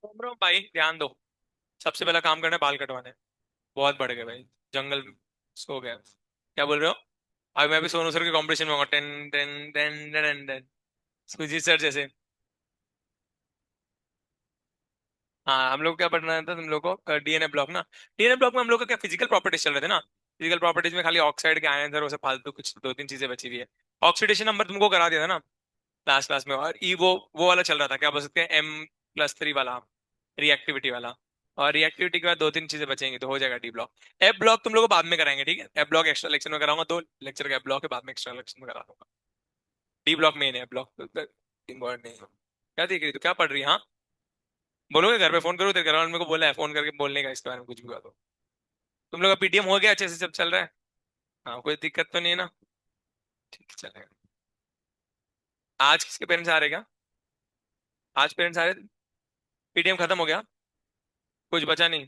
रोम रोम भाई, ध्यान दो। सबसे पहला काम करना है बाल कटवाने। बहुत बढ़ गए भाई। जंगल सो गया। क्या बोल रहे हो? अभी मैं भी सोनू सर के कंपटीशन में होगा। Ten ten ten ten ten. Sujeet sir जैसे। हाँ, हम लोग क्या पढ़ना था तुम लोग को? डीएनए ब्लॉक ना। डीएनए ब्लॉक में हम लोग का क्या फिजिकल प्रॉपर्टीज चल रहे थे ना। फिजिकल प्रॉपर्टीज में खाली ऑक्साइड के आयन और वो सब फालतू कुछ दो तीन चीजें बची हुई है। ऑक्सीडेशन नंबर तुमको करा दिया था ना लास्ट क्लास में। और ई वो वाला चल रहा था, क्या बोल सकते हैं, M+3 वाला, रिएक्टिविटी वाला। और रिएक्टिविटी के बाद दो तीन चीजें बचेंगी तो हो जाएगा डी ब्लॉक। एफ ब्लॉक तुम लोग को बाद में कराएंगे, ठीक है? एफ ब्लॉक एक्स्ट्रा लेक्चर में कराऊंगा, 2 लेक्चर का एफ ब्लॉक है, बाद में एक्स्ट्रा लेक्चर में करा दूंगा। डी ब्लॉक मेन है, एफ ब्लॉक इम्पोर्टेंट नहीं है। क्या देख रही तू, क्या पढ़ रही है? हाँ, बोलोगे घर पे फोन करो, तेरे घर वालों ने मेरे को बोला है फोन करके बोलने का इसके बारे में कुछ भी हुआ तो। तुम लोग का पीटीएम हो गया अच्छे से, सब चल रहा है? हाँ, कोई दिक्कत तो नहीं है ना? ठीक है, चलेगा। आज किसके पेरेंट्स आ रहे क्या? आज पेरेंट्स आ रहे? पीटीएम खत्म हो गया? कुछ बचा नहीं?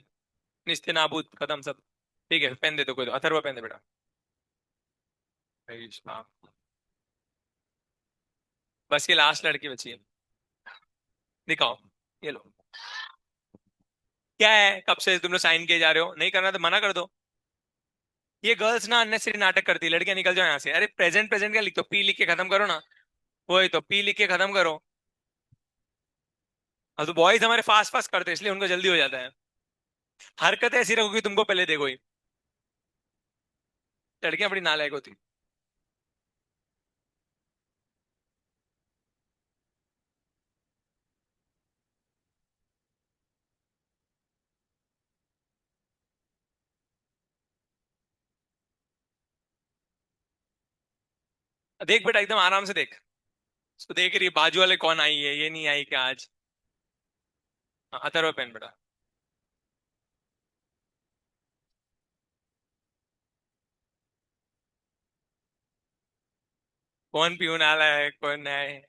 निस्ते नाबूद खत्म सब? ठीक है, पेन दे दो, कोई दो, अथर्व पेन दे बेटा। हाँ, बस ये लास्ट लड़की बची है। दिखाओ, ये लो। क्या है, कब से तुम लोग साइन किए जा रहे हो? नहीं करना तो मना कर दो। ये गर्ल्स ना अननेसेसरी नाटक करती है, लड़कियां निकल जाओ यहाँ से। अरे प्रेजेंट प्रेजेंट क्या लिख दो, पी लिख के खत्म करो ना। वही तो, पी लिख के खत्म करो। अब तो बॉयज हमारे फास्ट फास्ट करते हैं इसलिए उनको जल्दी हो जाता है। हरकत ऐसी रखोगी तुमको पहले देखो ही। लड़कियां बड़ी नालायक होती। देख बेटा, एकदम आराम से देख। तो देख रही है बाजू वाले कौन आई है, ये नहीं आई क्या आज? हाँ, अथर्व पेन बेटा। कौन पीऊन आला है, कौन है?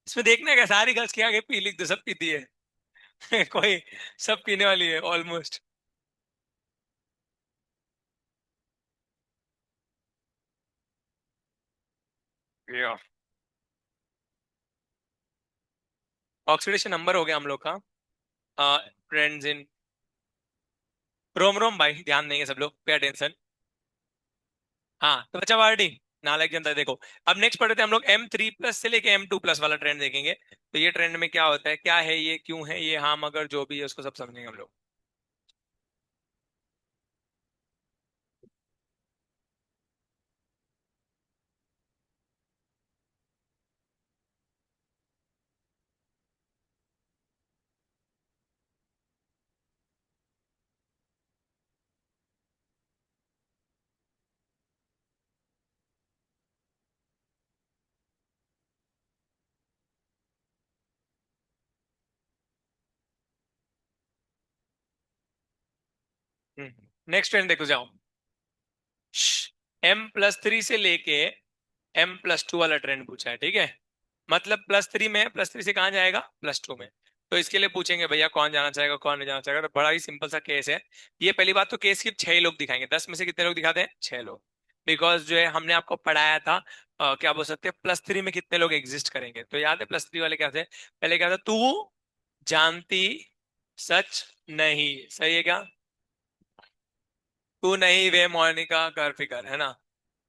इसमें देखना है क्या, सारी गर्ल्स के आगे पी लिख दो, सब पीती है। कोई, सब पीने वाली है ऑलमोस्ट। ऑक्सीडेशन नंबर हो गया हम लोग का। ट्रेंड्स इन रोम रोम भाई, ध्यान देंगे सब लोग, पे अटेंशन। हाँ, तो बच्चा पार्टी नालायक जनता, देखो। अब नेक्स्ट पढ़ते हैं हम लोग M3+ से लेके M2+ वाला ट्रेंड देखेंगे। तो ये ट्रेंड में क्या होता है, क्या है ये, क्यों है ये, हाँ मगर जो भी है उसको सब समझेंगे हम लोग। नेक्स्ट ट्रेंड देखो जाओ। M+3 से लेके M+2 वाला ट्रेंड पूछा है, ठीक है? मतलब +3 में, +3 से कहाँ जाएगा, +2 में। तो इसके लिए पूछेंगे भैया कौन जाना चाहेगा, कौन नहीं जाना चाहेगा। तो बड़ा ही सिंपल सा केस है। ये पहली बात तो, केस सिर्फ 6 लोग दिखाएंगे, 10 में से कितने लोग दिखाते हैं, 6 लोग। बिकॉज जो है हमने आपको पढ़ाया था, क्या बोल सकते हैं, +3 में कितने लोग एग्जिस्ट करेंगे। तो याद है +3 वाले क्या थे? पहले क्या था, तू जानती सच नहीं, सही है क्या? तू नहीं वे मोनिका कर फिकर, है ना?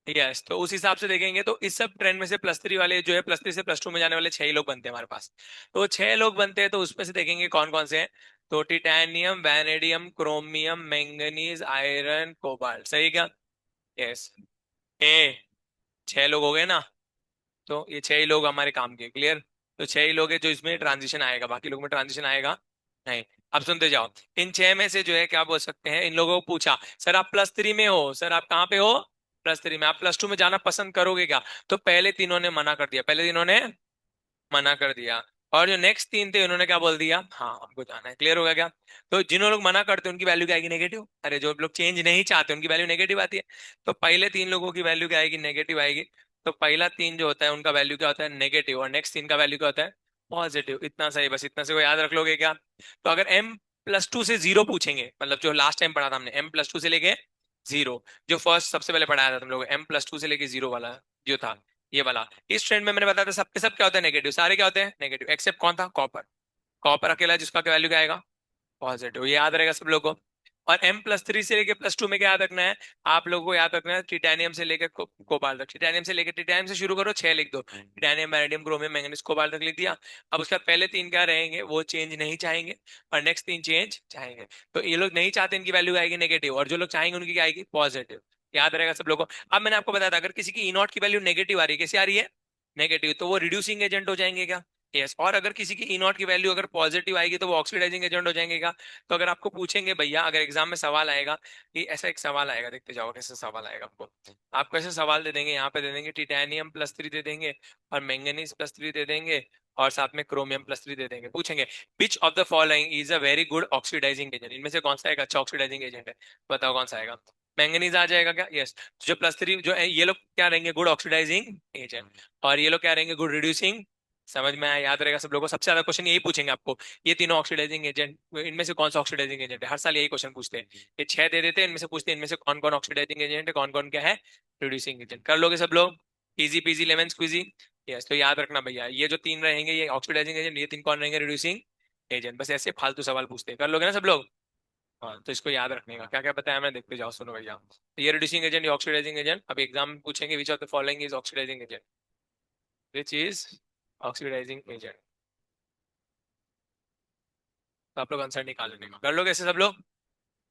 यस, तो उस हिसाब से देखेंगे तो इस सब ट्रेंड में से +3 वाले जो है, +3 से +2 में जाने वाले 6 ही लोग बनते हैं हमारे पास। तो 6 लोग बनते हैं, तो उसमें से देखेंगे कौन कौन से हैं। तो titanium, vanadium, chromium, manganese, iron, cobalt, सही है क्या? यस। ए 6 लोग हो गए ना? तो ये 6 ही लोग हमारे काम के, क्लियर? तो 6 ही लोग है जो इसमें ट्रांजिशन आएगा, बाकी लोग में ट्रांजिशन आएगा नहीं। अब सुनते जाओ। इन 6 में से जो है, क्या बोल सकते हैं, इन लोगों को पूछा, सर आप +3 में हो, सर आप कहाँ पे हो, +3 में, आप +2 में जाना पसंद करोगे क्या? तो पहले तीनों ने मना कर दिया, पहले तीनों ने मना कर दिया। और जो नेक्स्ट 3 थे उन्होंने क्या बोल दिया, हाँ हमको जाना है, क्लियर हो गया क्या? तो जिन्होंने लोग मना करते हैं उनकी वैल्यू क्या आएगी, नेगेटिव। अरे जो लोग चेंज नहीं चाहते उनकी वैल्यू नेगेटिव आती है। तो पहले 3 लोगों की वैल्यू क्या आएगी, नेगेटिव आएगी। तो पहला 3 जो होता है उनका वैल्यू क्या होता है, नेगेटिव, और नेक्स्ट 3 का वैल्यू क्या होता है, पॉजिटिव। इतना सही, बस इतना से वो याद रख लोगे क्या? तो अगर M+2 से 0 पूछेंगे, मतलब जो लास्ट टाइम पढ़ा था हमने, M+2 से लेके 0, जो फर्स्ट सबसे पहले पढ़ाया था तुम लोग, M+2 से लेके 0 वाला जो था, ये वाला। इस ट्रेंड में मैंने बताया था सबके सब क्या होता है नेगेटिव, सारे क्या होते हैं नेगेटिव, एक्सेप्ट कौन था, कॉपर। कॉपर अकेला है जिसका वैल्यू क्या आएगा पॉजिटिव, ये याद रहेगा सब लोगों को। और M+3 से लेके +2 में क्या याद रखना है आप लोगों को, याद रखना है टिटेनियम से लेकर कोबाल्ट तक। टिटेनियम से लेकर, टिटेनियम से शुरू करो, 6 लिख दो, titanium vanadium chromium manganese cobalt तक लिख दिया। अब उसके बाद पहले 3 क्या रहेंगे, वो चेंज नहीं चाहेंगे, और नेक्स्ट 3 चेंज चाहेंगे। तो ये लोग नहीं चाहते, इनकी वैल्यू आएगी नेगेटिव, और जो लोग चाहेंगे उनकी क्या आएगी पॉजिटिव। याद रहेगा सब लोगों को। अब मैंने आपको बताया था अगर किसी की ई नॉट की वैल्यू नेगेटिव आ रही है, कैसे आ रही है नेगेटिव, तो वो रिड्यूसिंग एजेंट हो जाएंगे क्या, यस। और अगर किसी की ई नॉट की वैल्यू अगर पॉजिटिव आएगी तो वो ऑक्सीडाइजिंग एजेंट हो जाएंगे क्या। तो अगर आपको पूछेंगे भैया, अगर एग्जाम में सवाल आएगा कि ऐसा एक सवाल आएगा, देखते जाओ कैसे सवाल आएगा आपको। आपको ऐसे सवाल दे देंगे, यहाँ पे दे देंगे टिटेनियम +3 दे देंगे, और मैंगनीज +3 दे देंगे, और साथ में क्रोमियम +3 दे देंगे। पूछेंगे which of the following is a very good oxidising agent, इनमें से कौन सा एक अच्छा ऑक्सीडाइजिंग एजेंट है, बताओ कौन सा आएगा। मैंगनीज आ जाएगा क्या, यस। जो +3 जो ये लोग क्या रहेंगे गुड ऑक्सीडाइजिंग एजेंट, और ये लोग क्या रहेंगे गुड रिड्यूसिंग। समझ में आया, याद रहेगा सब लोगों को। सबसे ज्यादा क्वेश्चन यही पूछेंगे आपको, ये तीनों ऑक्सीडाइजिंग एजेंट, इनमें से कौन सा ऑक्सीडाइजिंग एजेंट है, हर साल यही क्वेश्चन पूछते हैं। ये 6 दे देते हैं, इनमें से पूछते हैं इनमें से कौन कौन ऑक्सीडाइजिंग एजेंट है, कौन कौन क्या है रिड्यूसिंग एजेंट। कर लोगे सब लोग, easy peasy lemon squeezy. Yes, तो याद रखना भैया, ये जो 3 रहेंगे ये ऑक्सीडाइजिंग एजेंट, ये 3 कौन रहेंगे रिड्यूसिंग एजेंट। बस ऐसे फालतू सवाल पूछते हैं, कर लोगे ना सब लोग। हाँ, तो इसको याद रखने का क्या क्या बताया मैं, देखते जाओ, सुनो भैया। तो ये रिड्यूसिंग एजेंट, ये ऑक्सीडाइजिंग एजेंट। अब एग्जाम में पूछेंगे which of the following is oxidising agent, which is oxidising agent. तो आप लोग आंसर निकाल लेने का, कर लोगे ऐसे सब लोग,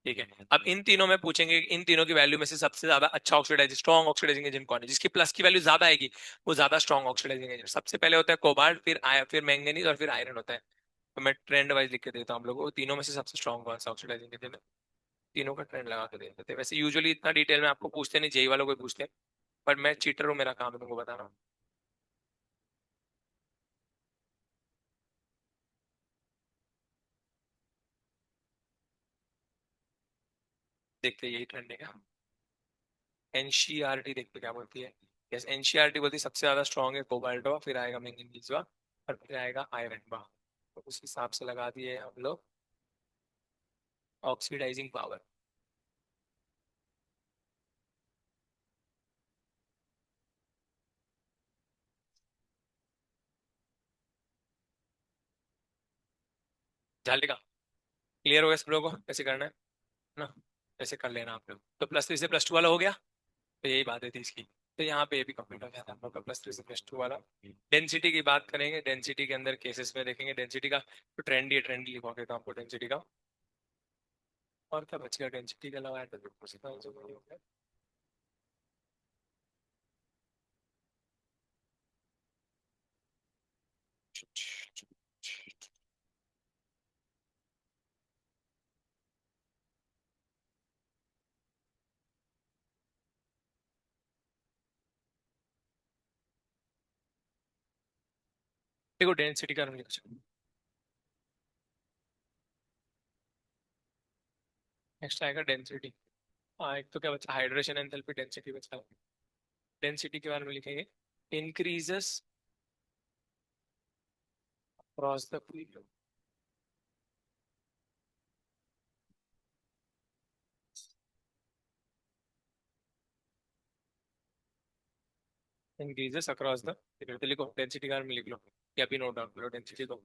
ठीक है। अब इन तीनों में पूछेंगे, इन तीनों की वैल्यू में से सबसे ज्यादा अच्छा ऑक्सीडाइजिंग स्ट्रॉन्ग ऑक्सीडाइजिंग एजेंट कौन है, जिसकी प्लस की वैल्यू ज्यादा आएगी वो ज्यादा स्ट्रॉन्ग ऑक्सीडाइजिंग एजेंट। सबसे पहले होता है कोबाल्ट, फिर मैंगनीज, और फिर आयरन होता है। तो मैं ट्रेंड वाइज लिख के देता हूँ आप लोगों को, तीनों में से सबसे स्ट्रॉन्ग कौन सा ऑक्सीडाइजिंग एजेंट है, तीनों का ट्रेंड लगा के दे देते हैं। वैसे यूजुअली इतना डिटेल में आपको पूछते नहीं, जेई वालों को ही पूछते हैं, पर मैं चीटर हूँ, मेरा काम है तुमको बताना। देखते हैं यही ट्रेंड है क्या। एनसीईआरटी देखते क्या बोलती है। यस, एनसीईआरटी बोलती है सबसे ज्यादा स्ट्रॉन्ग है कोबाल्टवा, फिर आएगा मैंगनीजवा, और फिर आएगा आयरनवा। तो उस हिसाब से लगा दिए हम लोग ऑक्सीडाइजिंग पावर। झालेगा, क्लियर हो गया सब लोगों को कैसे करना है ना, ऐसे कर लेना आप लोग। तो +3 से +2 वाला हो गया, तो यही बात है थी इसकी। तो यहाँ पे ये भी कंप्लीट हो गया था हम लोग का +3 से +2 वाला। डेंसिटी की बात करेंगे, डेंसिटी के अंदर केसेस में देखेंगे डेंसिटी का। तो ट्रेंड, ये ट्रेंड लिखवा देता हूँ आपको डेंसिटी का। और क्या बच गया डेंसिटी के अलावा, तो बिल्कुल सीधा आंसर वही हो गया। देखो डेंसिटी का रंग, नेक्स्ट आएगा डेंसिटी। हाँ, एक तो क्या बचा, हाइड्रेशन एंथैल्पी, डेंसिटी बचा। डेंसिटी के बारे में लिखेंगे, increases across the period, increases across the period. तो लिखो डेंसिटी के बारे में लिख लो, या भी नोट डाउन करो डेंसिटी को।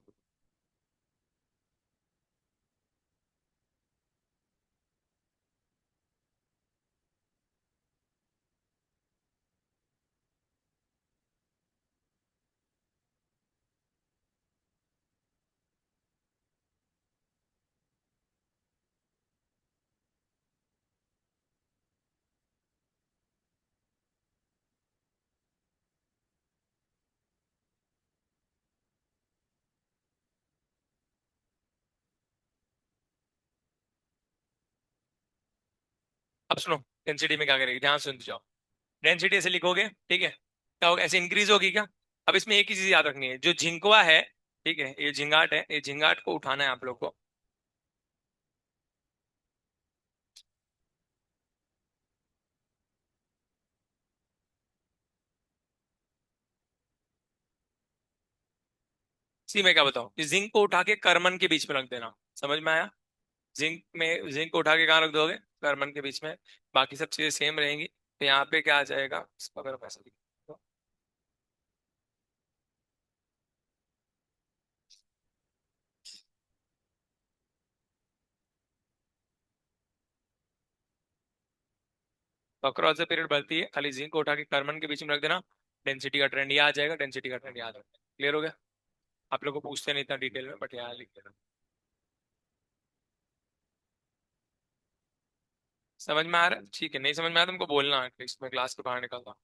अब सुनो, डेंसिटी में क्या करेगी, ध्यान से सुन जाओ। डेंसिटी ऐसे लिखोगे, ठीक है, क्या होगा, ऐसे इंक्रीज होगी क्या। अब इसमें एक ही चीज याद रखनी है, जो झिंकुआ है, ठीक है, ये झिंगाट है, ये झिंगाट को उठाना है आप लोग को। इसी में क्या बताओ, इस जिंक को उठा के करमन के बीच में रख देना, समझ में आया। जिंक को उठा के कहाँ रख दोगे, करमन के बीच में। बाकी सब चीजें सेम रहेंगी। तो यहाँ पे क्या आ जाएगा, इसको अगर पैसा अक्रॉस द पीरियड बढ़ती है, खाली जिंक को उठा के कार्बन के बीच में रख देना, डेंसिटी का ट्रेंड ये आ जाएगा, डेंसिटी का ट्रेंड याद रखना। क्लियर हो गया? आप लोग को पूछते नहीं इतना डिटेल में, बट यहाँ लिख देना। समझ में आ रहा है? ठीक है, नहीं समझ में आया तुमको बोलना, एटलीस्ट मैं क्लास के बाहर निकलता हूँ।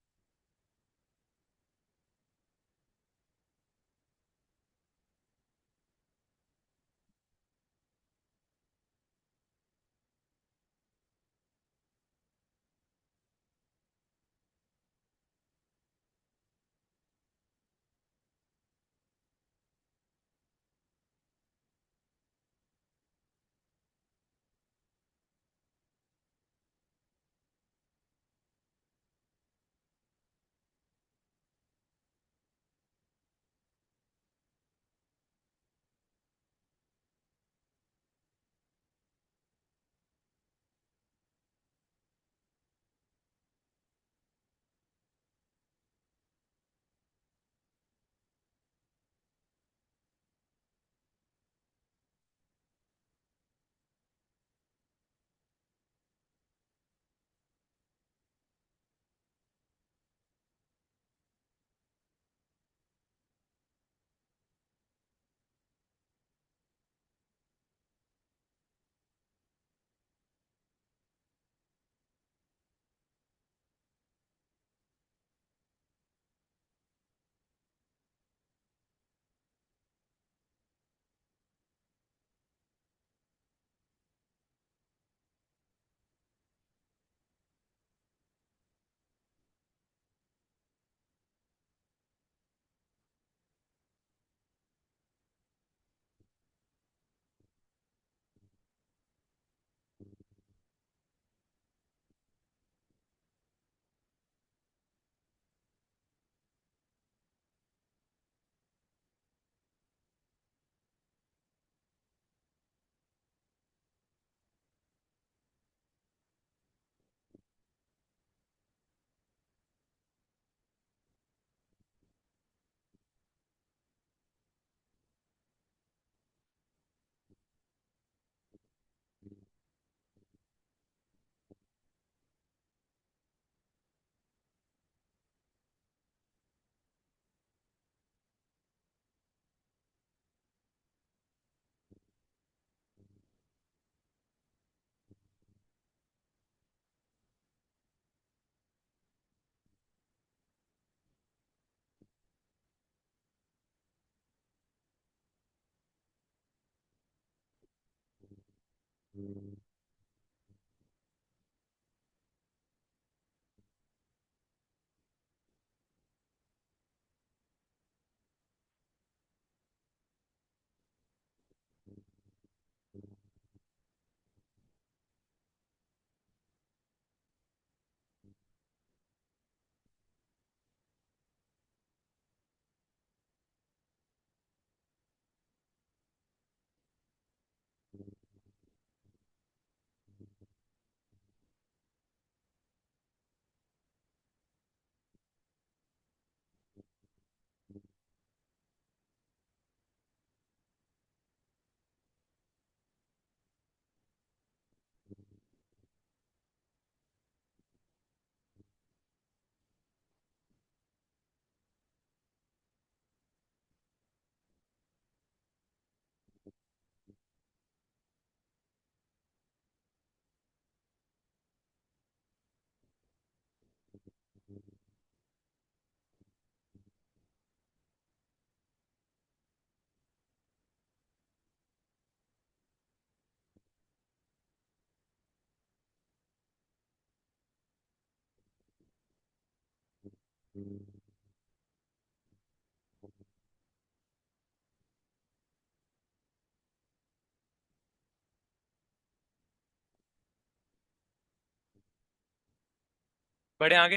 बढ़े आगे।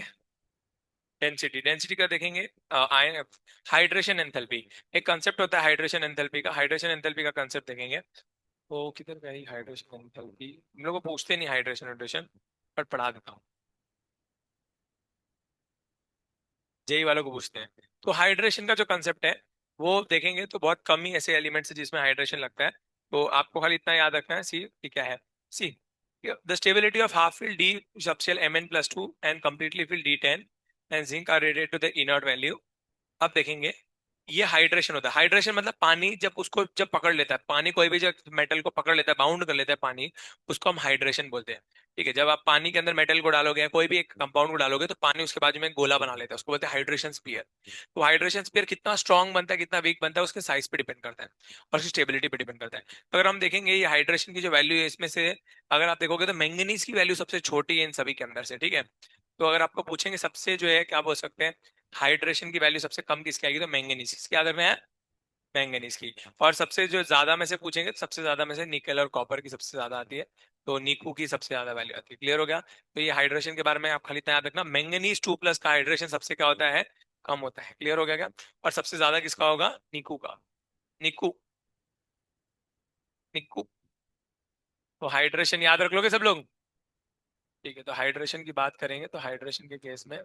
डेंसिटी, डेंसिटी का देखेंगे। हाइड्रेशन एंथैल्पी, एक कंसेप्ट होता है हाइड्रेशन एंथैल्पी का। हाइड्रेशन एंथैल्पी का कंसेप्ट देखेंगे। वो किधर गई हाइड्रेशन एंथैल्पी? हम लोग को पूछते नहीं हाइड्रेशन हाइड्रेशन, बट पढ़ा देता हूँ। जेई वालों को पूछते हैं। तो हाइड्रेशन का जो कंसेप्ट है वो देखेंगे तो बहुत कम ही ऐसे एलिमेंट्स है जिसमें हाइड्रेशन लगता है। तो आपको खाली इतना याद रखना है, सी क्या है, सी The stability of half filled D subshell Mn+2 and completely filled D10 and zinc are rated to the inert value. अब देखेंगे, ये हाइड्रेशन होता है। हाइड्रेशन मतलब पानी जब उसको जब पकड़ लेता है, पानी कोई भी जब मेटल को पकड़ लेता है, बाउंड कर लेता है पानी, उसको हम हाइड्रेशन बोलते हैं। ठीक है, जब आप पानी के अंदर मेटल को डालोगे या कोई भी एक कंपाउंड को डालोगे तो पानी उसके बाजू में एक गोला बना लेता है, उसको बोलते हैं हाइड्रेशन स्पीयर। तो हाइड्रेशन स्पीयर कितना स्ट्रांग बनता है, कितना वीक बनता है, उसके साइज पे डिपेंड करता है और उसकी स्टेबिलिटी पे डिपेंड करता है। तो अगर हम देखेंगे ये हाइड्रेशन की जो वैल्यू है इसमें से, अगर आप देखोगे तो मैंगनीज की वैल्यू सबसे छोटी है इन सभी के अंदर से। ठीक है, तो अगर आपको पूछेंगे सबसे जो है क्या बोल सकते हैं, हाइड्रेशन की वैल्यू सबसे कम किसकी आएगी, तो मैंगनीज किसके आधार में है, मैंगनीज की। और सबसे जो ज्यादा में से पूछेंगे तो सबसे ज्यादा में से निकल और कॉपर की सबसे ज्यादा आती है, तो नीकू की सबसे ज्यादा वैल्यू आती है। क्लियर हो गया? तो ये हाइड्रेशन के बारे में आप खाली इतना याद रखना, मैंगनीज 2+ का हाइड्रेशन सबसे क्या होता है, कम होता है। क्लियर हो गया क्या? और सबसे ज्यादा किसका होगा, निकू का। निकू, निकू। तो हाइड्रेशन याद रख लोगे सब लोग? ठीक है, तो हाइड्रेशन की बात करेंगे तो हाइड्रेशन के केस में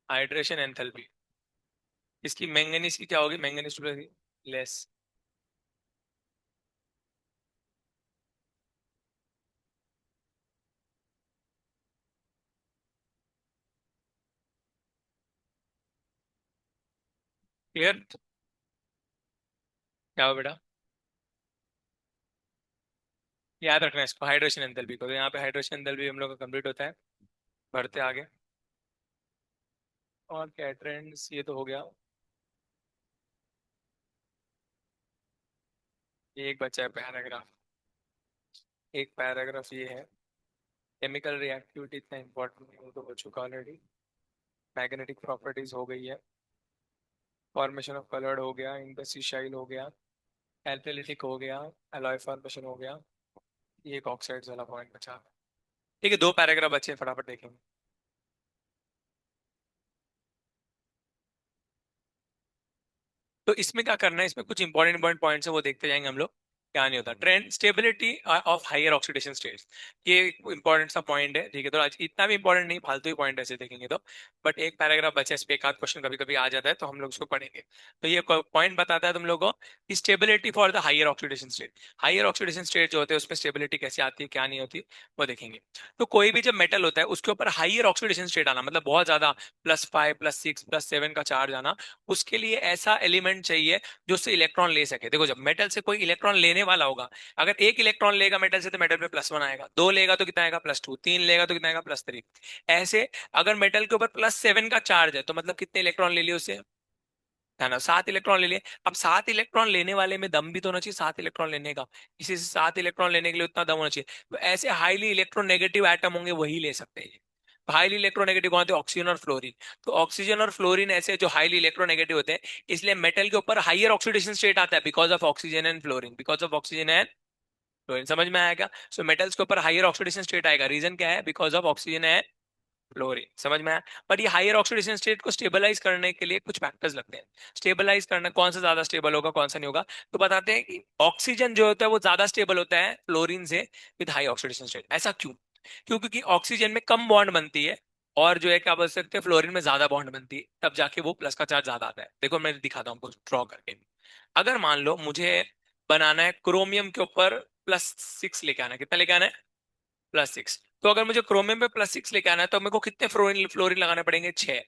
हाइड्रेशन एंथैल्पी इसकी मैंगनीज की क्या होगी, मैंगनीज लेस। क्लियर? क्या हो बेटा? याद रखना है इसको, हाइड्रेशन एंथैल्पी को। तो यहाँ पे हाइड्रेशन एंथैल्पी हम लोग का कंप्लीट होता है। बढ़ते आगे, और क्या ट्रेंड्स, ये तो हो गया। ये एक बच्चा है पैराग्राफ, एक पैराग्राफ ये है। केमिकल रिएक्टिविटी इतना इंपॉर्टेंट नहीं, वो तो हो चुका ऑलरेडी। मैग्नेटिक प्रॉपर्टीज हो गई है, फॉर्मेशन ऑफ कलर्ड हो गया, इंटरस्टिशियल हो गया, एल्फेलिटिक हो गया, एलॉय फॉर्मेशन हो गया, ये एक ऑक्साइड्स वाला पॉइंट बचा। ठीक है, 2 पैराग्राफ बचे हैं, फटाफट देखेंगे। तो इसमें क्या करना है, इसमें कुछ इंपॉर्टेंट इंपॉर्टेंट पॉइंट्स है वो देखते जाएंगे हम लोग। क्या नहीं होता, trend stability of higher oxidation states, ये इंपॉर्टेंट सा पॉइंट है। ठीक है, तो आज इतना भी इंपॉर्टेंट नहीं, फालतू ही पॉइंट ऐसे देखेंगे तो। बट एक पैराग्राफ बचा है, इस पे एक आध क्वेश्चन कभी कभी आ जाता है, तो हम लोग उसको पढ़ेंगे। तो ये पॉइंट बताता है तुम लोगों को कि stability for the higher oxidation state, higher oxidation state जो होते हैं उसमें स्टेबिलिटी कैसे आती है, क्या नहीं होती, वो देखेंगे। तो कोई भी जब मेटल होता है उसके ऊपर हायर ऑक्सीडेशन स्टेट आना, मतलब बहुत ज्यादा +5 +6 +7 का चार्ज आना, उसके लिए ऐसा एलिमेंट चाहिए जो उससे इलेक्ट्रॉन ले सके। देखो, जब मेटल से कोई इलेक्ट्रॉन लेने वाला होगा, अगर एक इलेक्ट्रॉन लेगा मेटल से तो मेटल पे +1 आएगा, 2 लेगा तो कितना आएगा, +2, 3 लेगा तो कितना आएगा, +3। ऐसे अगर मेटल के ऊपर +7 का चार्ज है तो मतलब कितने इलेक्ट्रॉन ले लिए उससे, है ना, 7 इलेक्ट्रॉन ले लिए। अब 7 इलेक्ट्रॉन लेने वाले में दम भी तो होना चाहिए, 7 इलेक्ट्रॉन लेने का, किसी से 7 इलेक्ट्रॉन लेने के लिए उतना दम होना चाहिए। तो ऐसे हाईली इलेक्ट्रोनेगेटिव एटम होंगे वही ले सकते हैं। हाईली इलेक्ट्रोनेगेटिव कौन थे, ऑक्सीजन और फ्लोरीन। तो ऑक्सीजन और फ्लोरीन ऐसे जो हाईली इलेक्ट्रोनेगेटिव होते हैं, इसलिए मेटल के ऊपर हायर ऑक्सीडेशन स्टेट आता है because of oxygen and fluorine, because of oxygen and fluorine. समझ में आया क्या? सो मेटल्स के ऊपर हायर ऑक्सीडेशन स्टेट आएगा, रीजन क्या है, because of oxygen and fluorine. समझ में आया? पर ये हायर ऑक्सीडेशन स्टेट को स्टेबलाइज करने के लिए कुछ फैक्टर्स लगते हैं। स्टेबलाइज करना, कौन सा ज्यादा स्टेबल होगा कौन सा नहीं होगा, तो बताते हैं कि ऑक्सीजन जो होता है वो ज्यादा स्टेबल होता है फ्लोरीन से विद हाई ऑक्सीडेशन स्टेट। ऐसा क्यों? क्योंकि ऑक्सीजन में कम बॉन्ड बनती है और जो है क्या बोल सकते हैं, फ्लोरीन में ज्यादा बॉन्ड बनती है, तब जाके वो प्लस का चार्ज ज्यादा आता है। देखो मैं दिखाता हूँ आपको ड्रॉ करके। अगर मान लो मुझे बनाना है क्रोमियम के ऊपर +6 लेके आना है, कितना लेके आना है, +6। तो अगर मुझे क्रोमियम पे +6 लेके आना है तो मेरे को कितने फ्लोरीन फ्लोरीन लगाने पड़ेंगे, 6।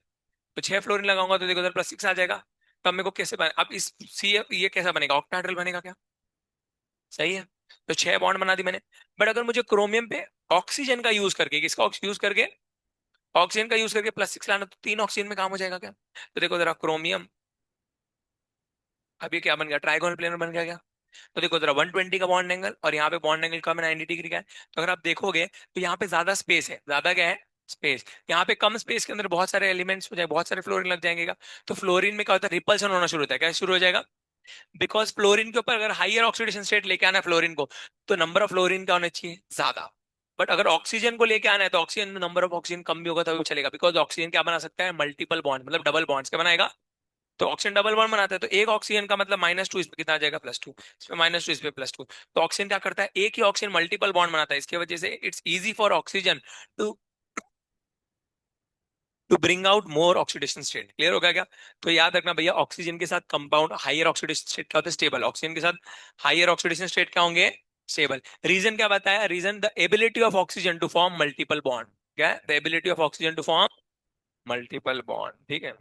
तो 6 फ्लोरीन लगाऊंगा तो देखो उधर +6 आ जाएगा। तो अब मेरे को कैसे बने, अब इस सी ये कैसा बनेगा, ऑक्टाहेड्रल बनेगा क्या? सही है, तो 6 बॉन्ड बना दी मैंने। बट अगर मुझे क्रोमियम पे ऑक्सीजन का यूज करके, किसका यूज करके, ऑक्सीजन का यूज करके +6 लाना, तो 3 ऑक्सीजन में काम हो जाएगा क्या? तो देखो जरा क्रोमियम, अब ये क्या बन गया, ट्राइगोनल प्लेनर बन गया क्या? तो देखो जरा 120 का बॉन्ड एंगल और यहाँ पे बॉन्ड एंगल कम है, 90 डिग्री का है। तो अगर आप देखोगे तो यहाँ पे ज्यादा स्पेस है, ज्यादा क्या है, स्पेस। यहाँ पे कम स्पेस के अंदर बहुत सारे एलिमेंट्स हो जाए, बहुत सारे फ्लोरीन लग जाएंगे। तो फ्लोरीन में क्या होता है, रिपल्शन होना शुरू होता है। क्या शुरू हो जाएगा? बिकॉज फ्लोरीन के ऊपर अगर हाइयर ऑक्सीडेशन स्टेट लेके आना है फ्लोरीन को, तो नंबर ऑफ फ्लोरीन का होना चाहिए ज्यादा। बट अगर ऑक्सीजन को लेके आना है तो ऑक्सीजन में नंबर ऑफ ऑक्सीजन कम भी होगा तभी चलेगा, बिकॉज ऑक्सीजन क्या बना सकता है, मल्टीपल बॉन्ड, मतलब डबल बॉन्ड्स क्या बनाएगा। तो ऑक्सीजन डबल बॉन्ड बनाता है, तो एक ऑक्सीजन का मतलब -2, इस पे कितना आ जाएगा, +2। इस पे -2, इस पे +2। तो ऑक्सीजन क्या करता है, एक ही ऑक्सीजन मल्टीपल बॉन्ड बनाता है, इसकी वजह से it's easy for oxygen to to bring out more oxidation state. Clear हो गया क्या? तो याद रखना भैया, ऑक्सीजन के साथ कंपाउंड हाइयर ऑक्सीडेशन स्टेट क्या होता है? स्टेबल। ऑक्सीजन के साथ हाइयर ऑक्सीडेशन स्टेट क्या होंगे? स्टेबल। रीजन क्या बताया? Reason the ability of oxygen to form multiple bond. क्या है? The ability of oxygen to form multiple bond. ठीक है।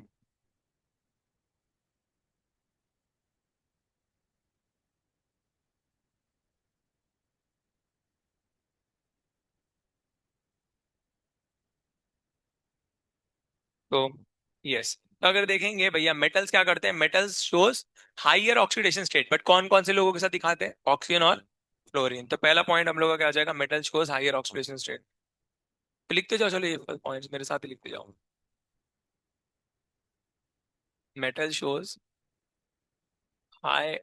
तो यस, तो अगर देखेंगे भैया मेटल्स क्या करते हैं, metals shows higher oxidation state, but कौन कौन से लोगों के साथ दिखाते हैं? ऑक्सीजन और फ्लोरीन। तो पहला पॉइंट हम लोग का क्या आ जाएगा? Metal shows higher oxidation state. तो लिखते जाओ, चलो ये पॉइंट्स मेरे साथ ही लिखते जाओ। Metal shows high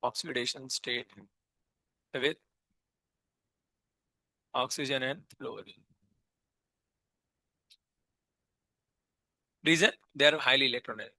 oxidation state with oxygen and fluorine. Reason? They are highly electronegative.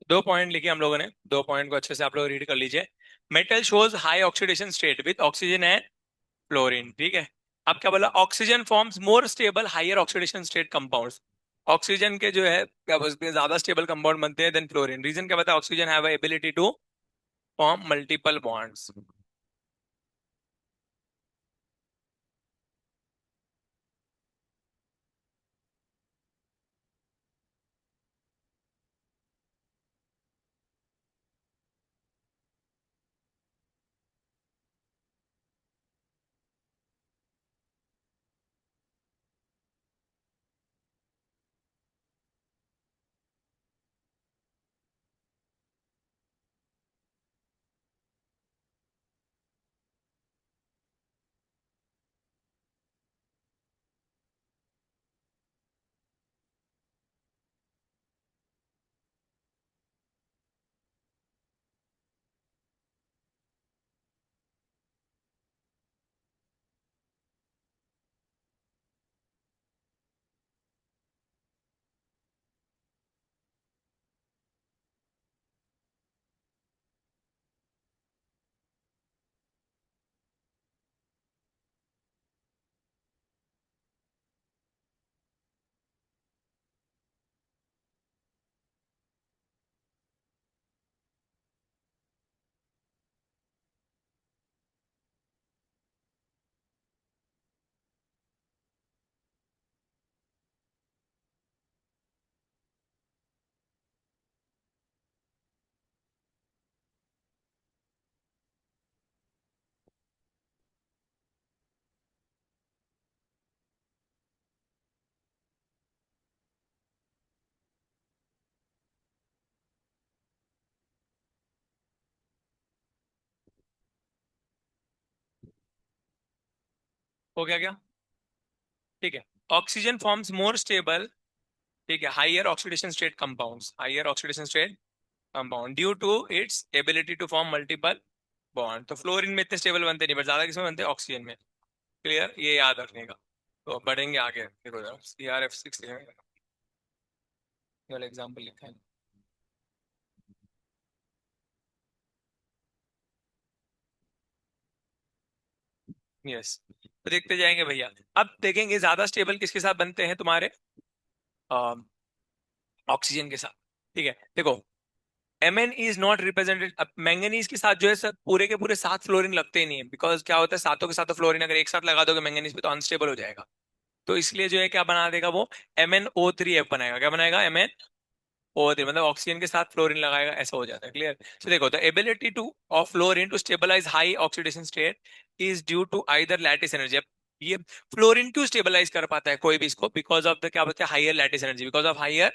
2 point लिखे हम लोगों ने, 2 पॉइंट को अच्छे से आप लोग रीड कर लीजिए। Metal shows high oxidation state with oxygen and fluorine. ठीक है। अब क्या बोला? Oxygen forms more stable higher oxidation state compounds. Oxygen के जो है क्या बोलते हैं, ज्यादा स्टेबल कंपाउंड बनते हैं देन फ्लोरीन। रीजन क्या बता? Oxygen have ability to form multiple bonds. हो गया क्या? ठीक है। ऑक्सीजन फॉर्म्स मोर स्टेबल, ठीक है, higher oxidation state compounds, higher oxidation state compound due to its ability to form multiple bond. तो फ्लोरीन में इतने स्टेबल बनते नहीं, बट ज्यादा किसमें बनते हैं? ऑक्सीजन में। क्लियर? ये याद रखने का। तो बढ़ेंगे आगे, देखो जरा CrF6 वाला एग्जाम्पल लिखा है। यस, तो देखते जाएंगे भैया। अब देखेंगे ज्यादा स्टेबल किसके साथ बनते हैं तुम्हारे? ऑक्सीजन के साथ। ठीक है, देखो Mn इज नॉट रिप्रेजेंटेड। अब मैंगनीज के साथ जो है सब पूरे के पूरे 7 फ्लोरीन लगते ही नहीं है, बिकॉज क्या होता है सातों के सातों फ्लोरीन अगर एक साथ लगा दोगे मैंगनीज पे तो अनस्टेबल हो जाएगा। तो इसलिए जो है क्या बना देगा वो, MnO3F बनाएगा। क्या बनाएगा? MnO3, मतलब ऑक्सीजन के साथ फ्लोरीन लगाएगा, ऐसा हो जाता है। क्लियर? तो देखो, the ability to of fluorine to stabilise high oxidation state is due to either lattice energy. ये फ्लोरीन क्यों स्टेबलाइज कर पाता है कोई भी इसको? बिकॉज ऑफ द क्या बोलते हैं, higher lattice energy, because of higher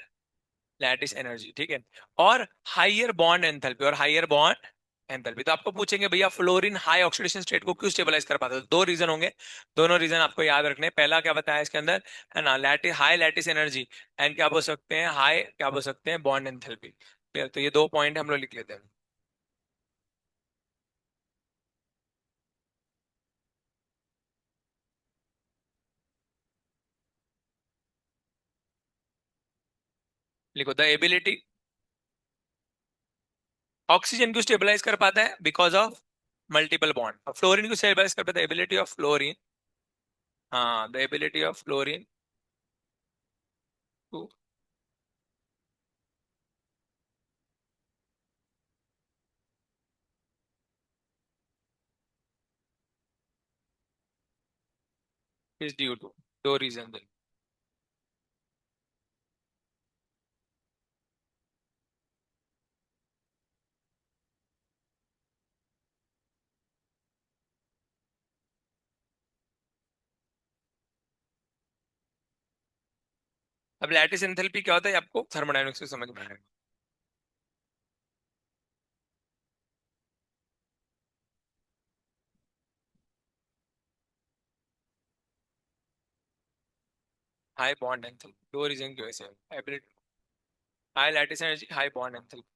lattice energy. ठीक है? और हाइयर बॉन्ड एंथैल्पी, और हाइयर बॉन्ड एंथैल्पी। तो आपको पूछेंगे भैया फ्लोरीन हाई ऑक्सीडेशन स्टेट को क्यों स्टेबलाइज कर पाता है? तो दो रीजन होंगे, दोनों रीजन आपको याद रखने हैं। पहला क्या बताया इसके अंदर, है ना, lattice, high lattice energy, and क्या बोल सकते हैं, हाई क्या बोल सकते हैं, बॉन्ड एंथैल्पी। तो ये दो पॉइंट हम लोग लिख लेते हैं। लिखो, द एबिलिटी, ऑक्सीजन क्यों स्टेबलाइज कर पाता है? Because of multiple bond. Fluorine क्यों स्टेबलाइज कर पाता है? एबिलिटी ऑफ फ्लोरीन, हाँ, the ability of fluorine to is due to, दो रीजन। अब लैटिस एंथैल्पी क्या होता है आपको थर्मोडायनेमिक्स से समझ में आएगा। हाई बॉन्ड एंथैल्पी, दो रीजन की वजह से ability, high lattice energy, high bond enthalpy.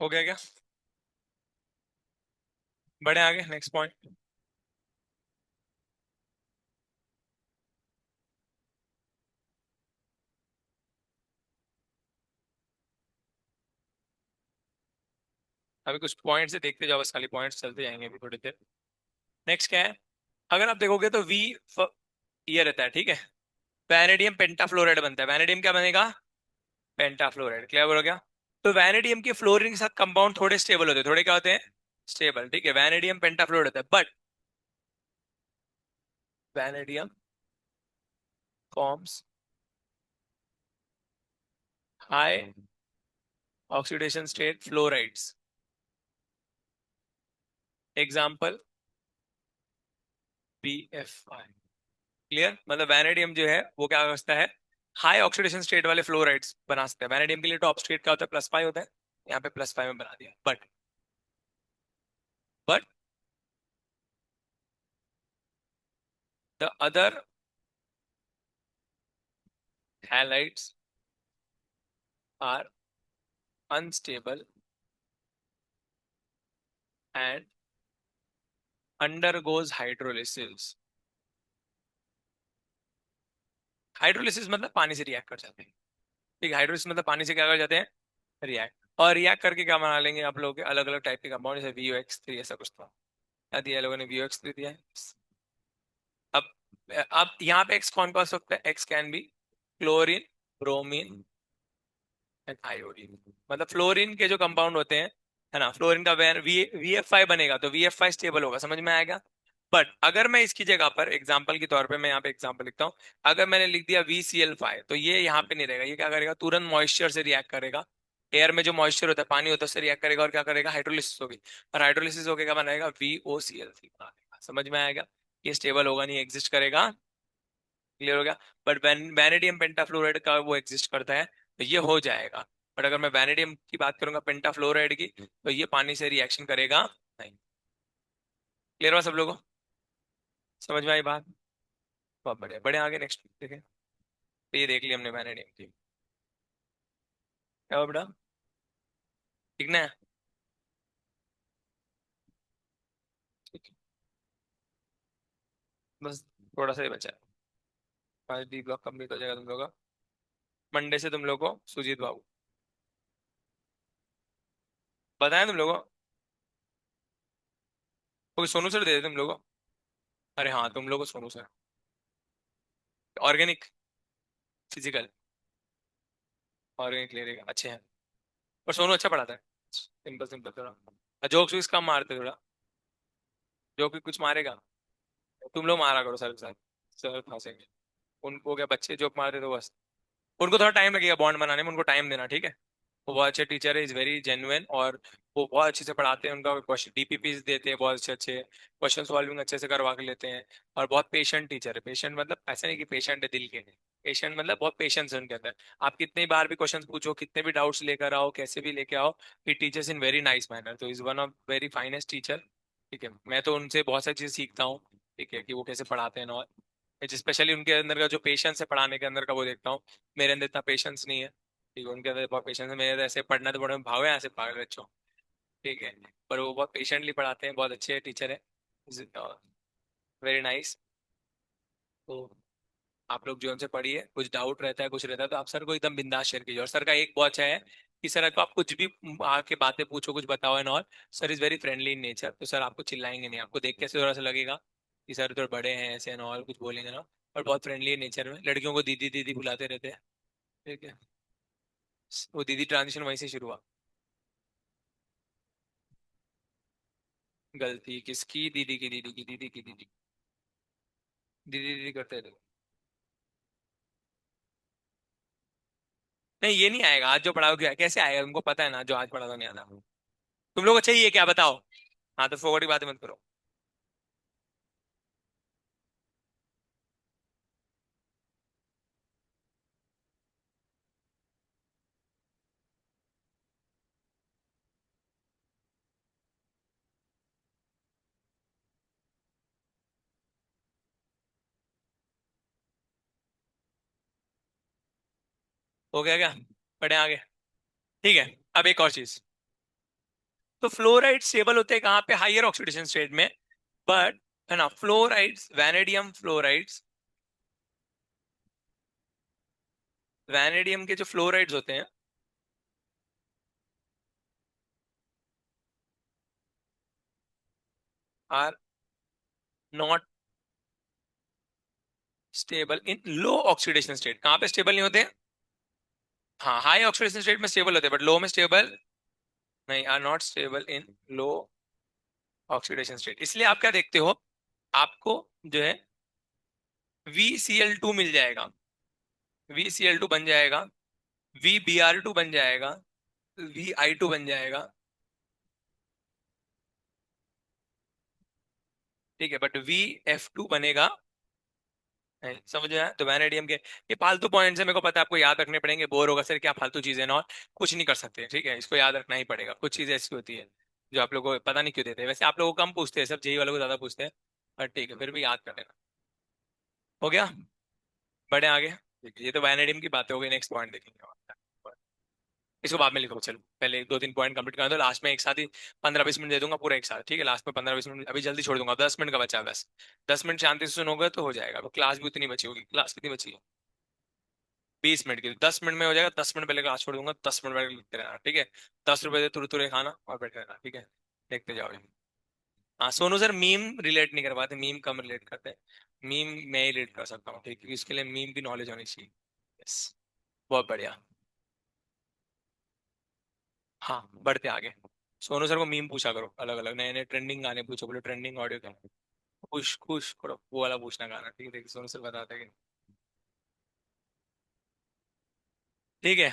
हो गया क्या? बढ़े आगे, नेक्स्ट पॉइंट। अभी कुछ पॉइंट से देखते जाओ बस, खाली पॉइंट्स चलते जाएंगे अभी थोड़ी देर। नेक्स्ट क्या है? अगर आप देखोगे तो वी ये रहता है, ठीक है। वैनेडियम पेंटाफ्लोराइड बनता है। वैनेडियम क्या बनेगा? पेंटाफ्लोराइड। क्लियर हो गया? तो वैनेडियम के फ्लोरीन के साथ कंपाउंड थोड़े स्टेबल होते हैं, थोड़े क्या होते हैं, स्टेबल। ठीक है, वैनेडियम पेंटाफ्लोराइड होता है, but vanadium forms high oxidation state fluorides. Example BFI। Clear? मतलब वैनेडियम जो है वो क्या कर सकता है, हाई ऑक्सीडेशन स्टेट वाले फ्लोराइड्स बना सकते हैं। वैनेडियम के लिए टॉप स्टेट क्या होता है, +5 होता है। यहाँ पे +5 में बना दिया। But the other halides are unstable and undergoes hydrolysis. Hydrolysis मतलब पानी से रिएक्ट कर जाते हैं। ठीक है, हाइड्रोलिसिस मतलब पानी से क्या कर जाते हैं, रिएक्ट। और रिएक्ट करके क्या बना लेंगे आप लोग के अलग अलग टाइप के कंपाउंड, जैसे VOX3 ऐसा कुछ था। क्या दिया है लोगों ने? VOX3 दिया है। अब अब यहाँ पे एक्स कौन कौन सा सकता है? X can be chlorine, bromine and iodine. मतलब फ्लोरीन के जो कंपाउंड होते हैं, है ना, फ्लोरीन का VF5 बनेगा तो VF5 स्टेबल होगा। समझ में आएगा? बट अगर मैं इसकी जगह पर एग्जांपल के तौर पे, मैं यहाँ पे एग्जांपल लिखता हूँ, अगर मैंने लिख दिया VCl5, तो ये यहाँ पे नहीं रहेगा। ये क्या करेगा, तुरंत मॉइस्चर से रिएक्ट करेगा। एयर में जो मॉइस्चर होता है, पानी होता है, उससे रिएक्ट करेगा और क्या करेगा, हाइड्रोलिसिस होगी। और हाइड्रोलिसिस होकर क्या बनाएगा, VOCl3 बना देगा। समझ में आएगा? ये स्टेबल होगा नहीं, एग्जिस्ट करेगा। क्लियर हो गया? बट वैनेडियम पेंटाफ्लोराइड का वो एग्जिस्ट करता है, तो ये हो जाएगा। बट अगर मैं वैनेडियम की बात करूंगा पेंटाफ्लोराइड की, तो ये पानी से रिएक्शन करेगा नहीं। क्लियर हुआ सब लोगों को? समझ में आई बात? बहुत बढ़िया, बढ़े आगे नेक्स्ट देखें। तो ये देख लिया हमने वैनेडियम की। क्या हुआ बेटा? ठीक ना? ठीक है। बस थोड़ा सा ही बचा है। 5 डी ब्लॉक कंप्लीट हो जाएगा तुम लोग का। मंडे से तुम लोग को सुजीत बाबू बताएं तुम लोगों को। कोई सोनू सर दे दे तुम लोगों को। अरे हाँ, तुम लोगों को Sonu sir. Organic, physical, organic ले लेगा, अच्छे हैं। पर सोनू अच्छा पढ़ाता है। सिंपल सिंपल थोड़ा, जोक्स भी कम मारते थोड़ा। जोक भी कुछ मारेगा। तुम लोग मारा करो सर के साथ, सर फंसेंगे। उनको क्या, बच्चे जोक मारते तो बस। उनको थोड़ा टाइम लगेगा बॉन्ड बनाने में, उनको टाइम देना, ठीक है। वो बहुत अच्छे टीचर है, इज वेरी जेन्युइन, और वो बहुत अच्छे से पढ़ाते हैं। उनका क्वेश्चन डीपीपीस देते हैं बहुत अच्छे अच्छे, क्वेश्चन सॉल्विंग अच्छे से करवा के लेते हैं। और बहुत पेशेंट टीचर है। पेशेंट मतलब ऐसा नहीं कि पेशेंट है दिल के, पेशेंट मतलब बहुत पेशेंस है उनके अंदर। आप कितनी बार भी क्वेश्चन पूछो, कितने भी डाउट्स लेकर आओ, कैसे भी लेके आओ, ही teachers in very nice manner. तो is one of very finest teacher. ठीक है, मैं तो उनसे बहुत सारी चीजें सीखता हूँ। ठीक है, कि वो कैसे पढ़ाते हैं और स्पेशली उनके अंदर का जो पेशेंस है पढ़ाने के अंदर का, वो देखता हूँ। मेरे अंदर इतना पेशेंस नहीं है। ठीक है, उनके अंदर बहुत पेशेंस है। मेरे ऐसे पढ़ना तो बड़े भाव है ऐसे पागल बच्चों। ठीक है, पर वो बहुत पेशेंटली पढ़ाते हैं, बहुत अच्छे टीचर है, वेरी नाइस। तो आप लोग जो उनसे पढ़िए, कुछ डाउट रहता है कुछ रहता है तो आप सर को एकदम बिंदास शेयर कीजिए। और सर का एक बहुत अच्छा है कि सर को आप कुछ भी आके बातें पूछो, कुछ बताओ and all, sir is very friendly in nature. तो सर आपको चिल्लाएंगे नहीं, आपको देख के ऐसे थोड़ा सा लगेगा कि सर थोड़े बड़े हैं ऐसे एंड ऑल, कुछ बोलेंगे ना। और बहुत फ्रेंडली नेचर में, लड़कियों को दीदी दीदी बुलाते रहते हैं। ठीक है, वो दीदी ट्रांजिशन वहीं से शुरू हुआ। गलती किसकी? दीदी की, दीदी की, दीदी की, दीदी। दीदी दीदी करते थे। नहीं, ये नहीं आएगा आज जो पढ़ाओगे, कैसे आएगा? तुमको पता है ना, जो आज पढ़ा था नहीं आता। तुम लोग को चाहिए क्या बताओ? हाँ, तो फोगड़ी बातें मत करो। हो गया क्या? पढ़े आगे? ठीक है। अब एक और चीज, तो फ्लोराइड स्टेबल होते हैं कहाँ पे? हाइयर ऑक्सीडेशन स्टेट में। बट है ना, फ्लोराइड्स, वैनेडियम फ्लोराइड्स, वैनेडियम के जो फ्लोराइड्स होते हैं are not stable in low oxidation state. कहाँ पे स्टेबल नहीं होते? हाँ, हाई ऑक्सीडेशन स्टेट में स्टेबल होते हैं, बट लो में स्टेबल नहीं, are not stable in low oxidation state. इसलिए आप क्या देखते हो, आपको जो है VCl2 मिल जाएगा, VCl2 बन जाएगा, VBr2 बन जाएगा, Vi2 बन जाएगा। ठीक है, बट VF2 बनेगा नहीं। समझ में आया? तो वैनेडियम के ये फालतू पॉइंट्स है, मेरे को पता है आपको याद रखने पड़ेंगे, बोर होगा सर क्या फालतू चीजें ना, और कुछ नहीं कर सकते। ठीक है, इसको याद रखना ही पड़ेगा। कुछ चीजें ऐसी होती है जो आप लोगों को पता नहीं क्यों देते हैं। वैसे आप लोगों को कम पूछते हैं, सब जेई वालों को ज्यादा पूछते हैं, पर ठीक है, फिर भी याद कर लेना। हो गया? बढ़े आगे। ठीक है, ये तो वैनेडियम की बात हो गई। नेक्स्ट पॉइंट देखेंगे। इसको बाद में लिखो, चलो पहले 2-3 पॉइंट कंप्लीट कर दो, लास्ट में एक साथ ही 15-20 मिनट दे दूंगा पूरा एक साथ। ठीक है, लास्ट में 15-20 मिनट अभी जल्दी छोड़ दूंगा, 10 मिनट का बचा है बस। 10 मिनट शांति से सुनोगे तो हो जाएगा। तो क्लास भी उतनी बची होगी। क्लास कितनी बची है? 20 मिनट की। 10 मिनट में हो जाएगा। 10 मिनट पहले क्लास छोड़ दूंगा, 10 मिनट पहले लिखते रहना। ठीक है, 10 रुपए से तुरंत खाना और बैठे रहना। ठीक है, देखते जाओ। हाँ सोनू सर, मीम रिलेट नहीं कर पाते, मीम कम रिलेट करते हैं। मीम मैं ही रिलेट कर सकता हूँ, ठीक है, क्योंकि इसके लिए मीम की नॉलेज होनी चाहिए। यस, बहुत बढ़िया। हाँ, बढ़ते आगे। सोनू सर को मीम पूछा करो, अलग अलग नए नए ट्रेंडिंग गाने पूछो, बोलो ट्रेंडिंग ऑडियो क्या है? खुश खुश करो, वो वाला पूछना गाना। ठीक है, देखिए सोनू सर बताते हैं कि ठीक है।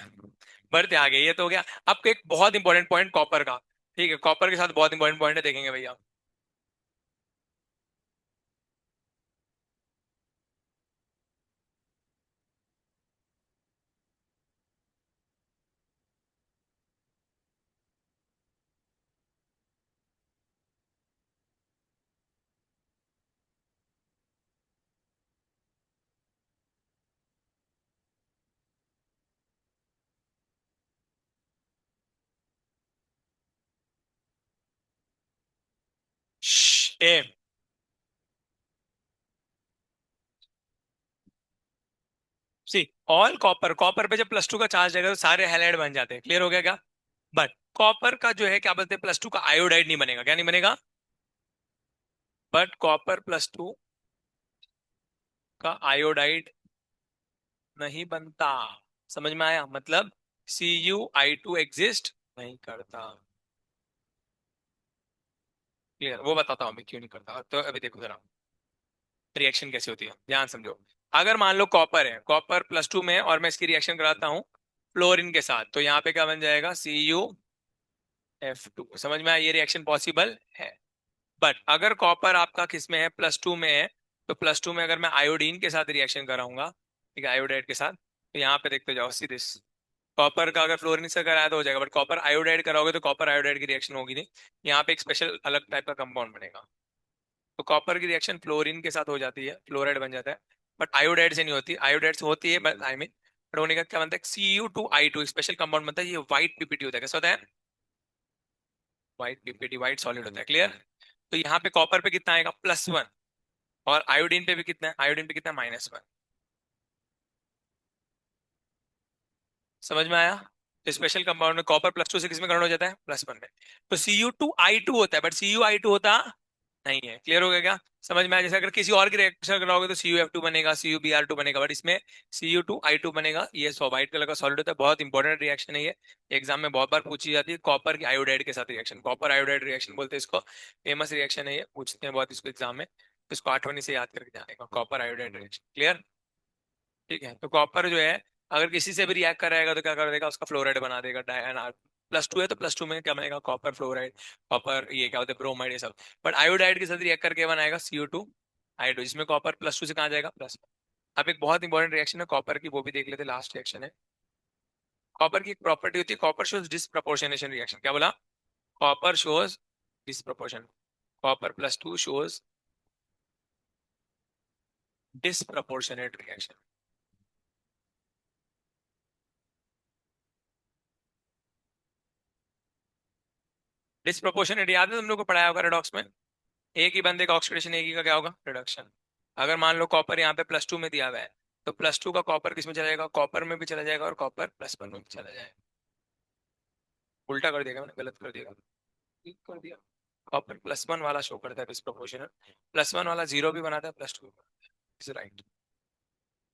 बढ़ते आगे, ये तो हो गया। आपको एक बहुत इंपॉर्टेंट पॉइंट कॉपर का। ठीक है, कॉपर के साथ बहुत इंपॉर्टेंट पॉइंट है, देखेंगे भैया। ए सी ऑल कॉपर, कॉपर पे जब +2 का चार्ज रहेगा तो सारे हैलाइड बन जाते हैं, क्लियर हो गया क्या? बट कॉपर का जो है क्या बोलते हैं, +2 का आयोडाइड नहीं बनेगा, क्या नहीं बनेगा? बट कॉपर +2 का आयोडाइड नहीं बनता। समझ में आया? मतलब CuI2 एग्जिस्ट नहीं करता। क्लियर? वो बताता हूँ मैं क्यों नहीं करता। तो अभी देखो जरा रिएक्शन कैसे होती है, ध्यान समझो। अगर मान लो कॉपर है, कॉपर +2 में है और मैं इसकी रिएक्शन कराता हूँ फ्लोरीन के साथ, तो यहाँ पे क्या बन जाएगा, CuF2। समझ में आया? ये रिएक्शन पॉसिबल है। बट अगर कॉपर आपका किस में है, +2 में है, तो +2 में अगर मैं आयोडीन के साथ रिएक्शन कराऊंगा, ठीक है, आयोडाइड के साथ, तो यहाँ पे देखते जाओ सीधे। कॉपर का अगर फ्लोरीन से कराया तो हो जाएगा, बट कॉपर आयोडाइड कराओगे तो कॉपर आयोडाइड की रिएक्शन होगी नहीं, यहाँ पे एक स्पेशल अलग टाइप का कंपाउंड बनेगा। तो कॉपर की रिएक्शन फ्लोरीन के साथ हो जाती है, फ्लोराइड बन जाता है। बट आयोडाइड से नहीं होती, आयोडाइड से होती है बट आई मीन, बट होने का क्या बनता है, Cu2I2 स्पेशल कंपाउंड बनता है। ये व्हाइट पीपीटी होता है, कैसा होता है? व्हाइट पीपीटी, व्हाइट सॉलिड होता है, क्लियर? तो यहाँ पे कॉपर पे कितना आएगा, +1, और आयोडीन पे भी कितना है, आयोडीन पे कितना है, -1। समझ में आया? तो स्पेशल कंपाउंड में कॉपर +2 से किस में कन्वर्ट हो जाता है, +1 में। तो Cu2I2 होता है, बट Cu I2 होता नहीं है। क्लियर हो गया क्या? समझ में आया? जैसे अगर किसी और की रिएक्शन कराओगे तो CuF2 बनेगा, CuBr2 बनेगा, बट इसमें Cu2I2 बनेगा। ये व्हाइट कलर का सॉलिड होता है, बहुत इंपॉर्टेंट रिएक्शन है ये, एग्जाम में बहुत बार पूछी जाती है। कॉपर की आयोडाइड के साथ रिएक्शन, कॉपर आयोडाइड रिएक्शन बोलते हैं इसको, फेमस रिएक्शन है ये, पूछते हैं बहुत इसको एग्जाम में, तो इसको आठवनी से याद करके जाने का, कॉपर आयोडाइड रिएक्शन। क्लियर? ठीक है, तो कॉपर जो है अगर किसी से भी रिएक्ट कराएगा तो क्या कर देगा, उसका फ्लोराइड बना देगा। +2 है तो +2 में क्या बनेगा, कॉपर फ्लोराइड, कॉपर ये क्या होता है, ब्रोमाइड, ये सब। बट आयोडाइड के साथ रिएक्ट करके बनाएगा CU2I2, जिसमें कॉपर +2 से कहाँ जाएगा, +1। अब एक बहुत इंपॉर्टेंट रिएक्शन है कॉपर की, वो भी देख लेते, लास्ट रिएक्शन है। कॉपर की एक प्रॉपर्टी होती है, कॉपर शोज डिसप्रपोर्शनेशन रिएक्शन। क्या बोला? Copper shows disproportion, copper +2 shows disproportionate reaction. Disproportionate याद है तुम लोग को पढ़ाया होगा रेडॉक्स में, एक ही बंदे का ऑक्सीडेशन, एक ही का क्या होगा, रिडक्शन। अगर मान लो कॉपर यहाँ पे +2 में दिया हुआ है, तो +2 का कॉपर किस में चला जाएगा, कॉपर में भी चला जाएगा, और कॉपर +1 में भी चला जाएगा। उल्टा कर दिया मैंने, गलत कर दिया, ठीक कर दिया। कॉपर +1 वाला शो करता है डिस्प्रोपोर्शनल, +1 वाला 0 भी बनाता है, +2 इज राइट।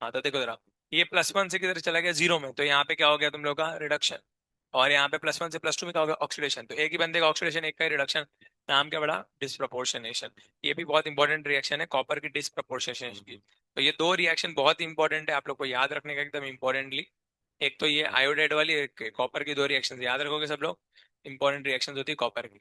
हाँ तो देखो जरा, ये +1 से किधर चला गया, 0 में, तो यहाँ पे क्या हो गया तुम लोग का, रिडक्शन। और यहाँ पे +1 से +2 में क्या हो गया, ऑक्सीडेशन। तो एक ही बंदे का ऑक्सीडेशन, एक का ही रिडक्शन, नाम क्या बड़ा, डिस्प्रपोर्शनेशन। ये भी बहुत इंपॉर्टेंट रिएक्शन है, कॉपर की डिस्प्रपोर्शनेशन की। तो ये दो रिएक्शन बहुत इंपॉर्टेंट है, आप लोग को याद रखने का एकदम इंपॉर्टेंटली। एक तो ये आयोडाइड वाली, एक कॉपर की, दो रिएक्शन याद रखोगे सब लोग, इंपॉर्टेंट रिएक्शन होती है कॉपर की।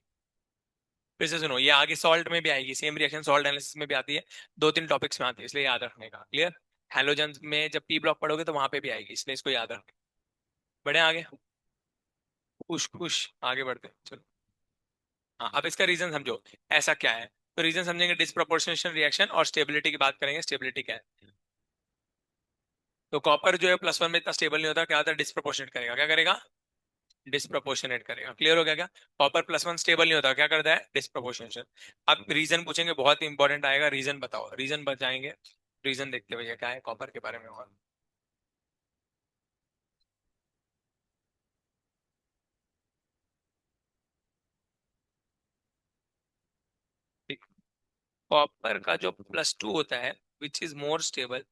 फिर से सुनो, ये आगे सॉल्ट में भी आएगी, सेम रिएक्शन सॉल्ट एनालिसिस में भी आती है, 2-3 टॉपिक्स में आती है, इसलिए याद रखने का, क्लियर? हेलोजन में जब P ब्लॉक पढ़ोगे तो वहां पे भी आएगी, इसलिए इसको याद रखना। बढ़े आगे, खुश खुश आगे बढ़ते हैं, चलो। हाँ, अब इसका रीजन समझो, ऐसा क्या है। तो रीजन समझेंगे, डिस्प्रोपोर्शनेशन रिएक्शन, और स्टेबिलिटी की बात करेंगे, स्टेबिलिटी क्या है। तो कॉपर जो है +1 में इतना स्टेबल नहीं होता, क्या होता है, डिस्प्रोपोर्शनेट करेगा, क्या करेगा, डिस्प्रोपोर्शनेट करेगा। क्लियर हो गया क्या? कॉपर +1 स्टेबल नहीं होता, क्या करता है, डिस्प्रोपोर्शनेशन। अब रीजन पूछेंगे, बहुत इंपॉर्टेंट आएगा, रीजन बताओ, रीजन बचाएंगे। रीजन देखते भैया क्या है कॉपर के बारे में, और ठीक। कॉपर का जो +2 होता है, विच इज मोर स्टेबल।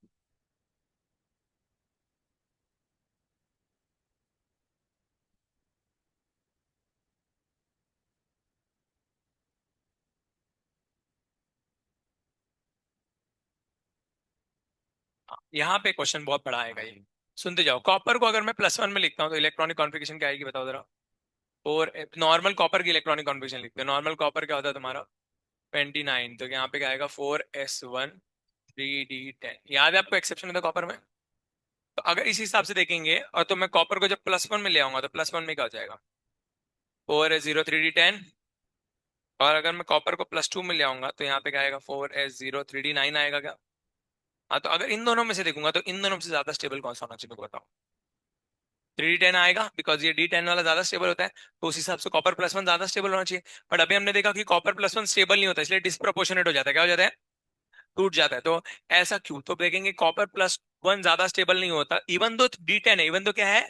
यहाँ पे क्वेश्चन बहुत बड़ा आएगा ये, सुनते जाओ। कॉपर को अगर मैं +1 में लिखता हूँ तो इलेक्ट्रॉनिक कॉन्फ़िगरेशन क्या आएगी, बताओ जरा। और नॉर्मल कॉपर की इलेक्ट्रॉनिक कॉन्फ़िगरेशन लिखते हैं, नॉर्मल कॉपर क्या होता है तुम्हारा, 29, तो यहाँ पे क्या आएगा, 4s1 3d10। याद है आपको एक्सेप्शन होता है कॉपर में? तो अगर इस हिसाब से देखेंगे, और तो मैं कॉपर को जब +1 में ले आऊंगा तो +1 में क्या हो जाएगा, 4s0 3d10। और अगर मैं कॉपर को +2 में ले आऊंगा तो यहाँ पे क्या आएगा, 4s0 3d9 आएगा क्या? हाँ, तो अगर इन दोनों में से देखूंगा तो इन दोनों में से ज्यादा स्टेबल कौन सा होना चाहिए, बताओ। 3d10 आएगा बिकॉज ये d10 वाला ज्यादा स्टेबल होता है, तो उस हिसाब से कॉपर प्लस वन ज्यादा स्टेबल होना चाहिए। बट अभी हमने देखा कि कॉपर प्लस वन स्टेबल नहीं होता, इसलिए डिस्प्रोपोर्शनेट हो जाता है। क्या हो जाता है? टूट जाता है। तो ऐसा क्यों? तो देखेंगे कॉपर प्लस वन ज्यादा स्टेबल नहीं होता, इवन दो d10 है, इवन दो क्या है,